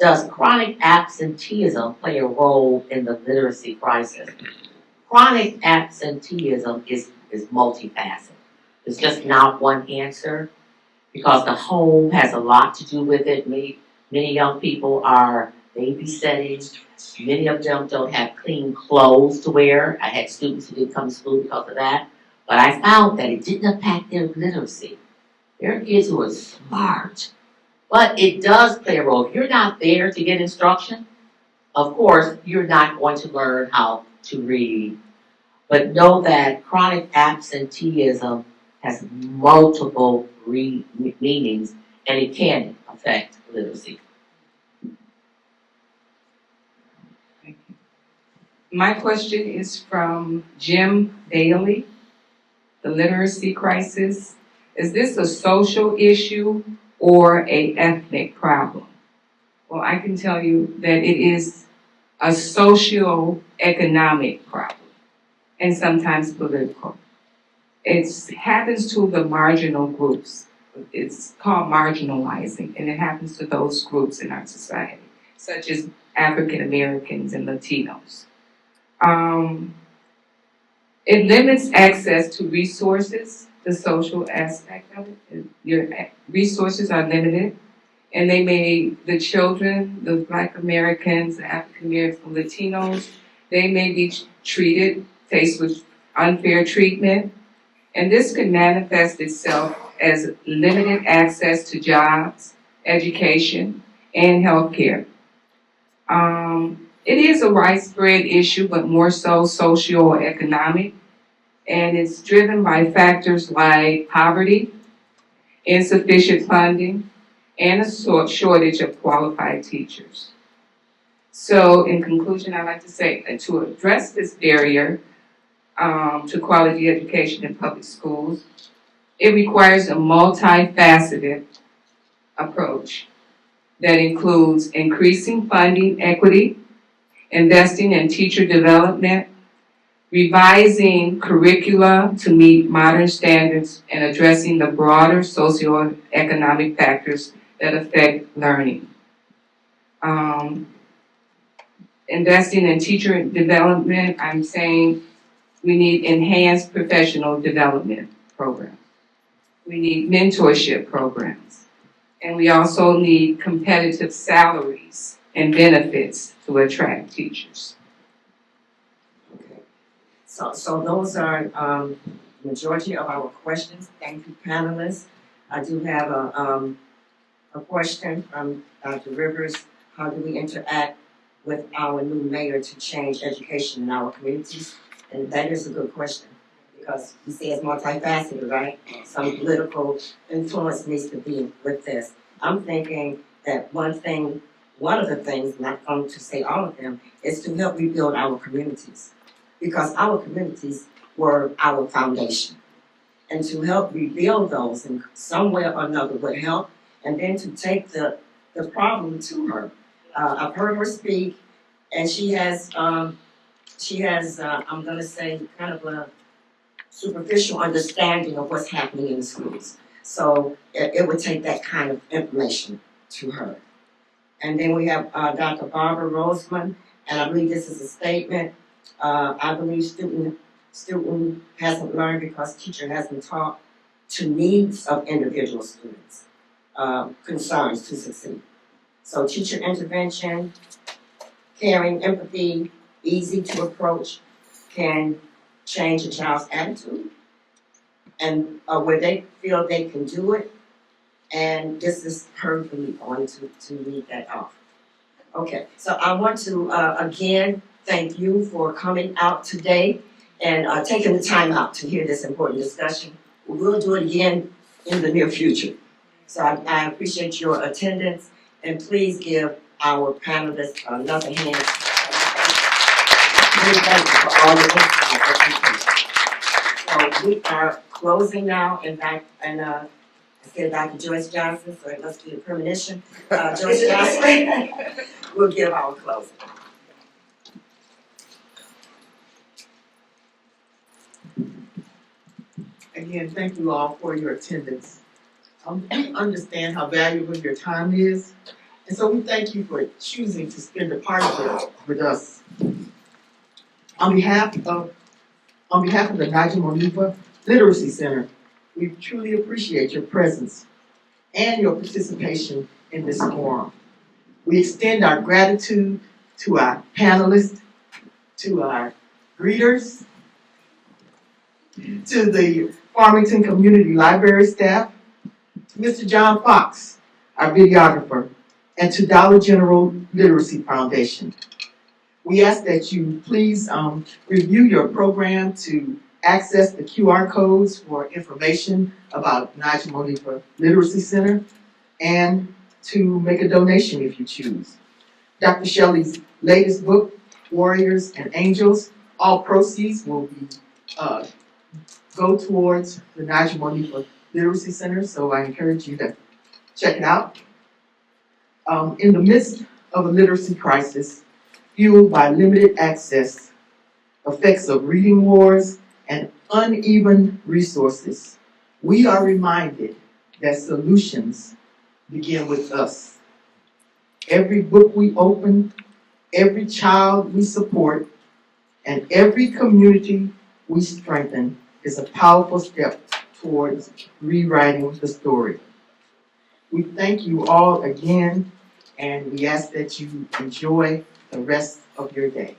Does chronic absenteeism play a role in the literacy crisis? Chronic absenteeism is multifaceted. It's just not one answer because the home has a lot to do with it. Many young people are babysitting. Many of them don't have clean clothes to wear. I had students who didn't come to school because of that. But I found that it didn't impact their literacy. There are kids who are smart, but it does play a role. If you're not there to get instruction, of course, you're not going to learn how to read. But know that chronic absenteeism has multiple meanings and it can affect literacy. Thank you. My question is from Jim Bailey. The literacy crisis. Is this a social issue or an ethnic problem? Well, I can tell you that it is a socio-economic problem and sometimes political. It happens to the marginal groups. It's called marginalizing, and it happens to those groups in our society, such as African Americans and Latinos. It limits access to resources, the social aspect of it. Your resources are limited, and the children, the Black Americans, the African Americans, the Latinos, they may be faced with unfair treatment, and this can manifest itself as limited access to jobs, education, and healthcare. It is a widespread issue, but more so socio-economic, and it's driven by factors like poverty, insufficient funding, and a shortage of qualified teachers. So in conclusion, I'd like to say that to address this barrier to quality education in public schools, it requires a multifaceted approach that includes increasing funding equity, investing in teacher development, revising curricula to meet modern standards, and addressing the broader socioeconomic factors that affect learning. Investing in teacher development, I'm saying we need enhanced professional development programs. We need mentorship programs. And we also need competitive salaries and benefits to attract teachers. Okay. So those are majority of our questions. Thank you, panelists. I do have a question from Dr. Rivers. How do we interact with our new mayor to change education in our communities? And that is a good question because you say it's multifaceted, right? Some political influence needs to be with this. I'm thinking that one of the things, not going to say all of them, is to help rebuild our communities because our communities were our foundation. And to help rebuild those in some way or another would help, and then to take the problem to her. I've heard her speak, and she has I'm going to say, kind of a superficial understanding of what's happening in the schools. So it would take that kind of information to her. And then we have Dr. Barbara Roseman, and I believe this is a statement. I believe student hasn't learned because teacher hasn't taught to needs of individual students, concerns to succeed. So teacher intervention, caring, empathy, easy to approach, can change a child's attitude and where they feel they can do it. And this is her really going to read that off. Okay, so I want to again thank you for coming out today and taking the time out to hear this important discussion. We'll do it again in the near future. So I appreciate your attendance, and please give our panelists another hand. Really thank you for all the insight. So we are closing now, and I said Dr. Joyce Johnson, so it must be a premonition. Joyce Johnson will give our closing. Again, thank you all for your attendance. I understand how valuable your time is, And so we thank you for choosing to spend a part of it with us. On behalf of the Naja Monifa Literacy Center, we truly appreciate your presence and your participation in this forum. We extend our gratitude to our panelists, to our greeters, to the Farmington Community Library staff, to Mr. John Fox, our videographer, and to Dollar General Literacy Foundation. We ask that you please review your program to access the QR codes for information about Naja Monifa Literacy Center and to make a donation if you choose. Dr. Shelley's latest book, Warriors and Angels, all proceeds will be go towards the Naja Monifa Literacy Center, so I encourage you to check it out. In the midst of a literacy crisis, fueled by limited access, effects of reading wars, and uneven resources, we are reminded that solutions begin with us. Every book we open, every child we support, and every community we strengthen is a powerful step towards rewriting the story. We thank you all again, and we ask that you enjoy the rest of your day.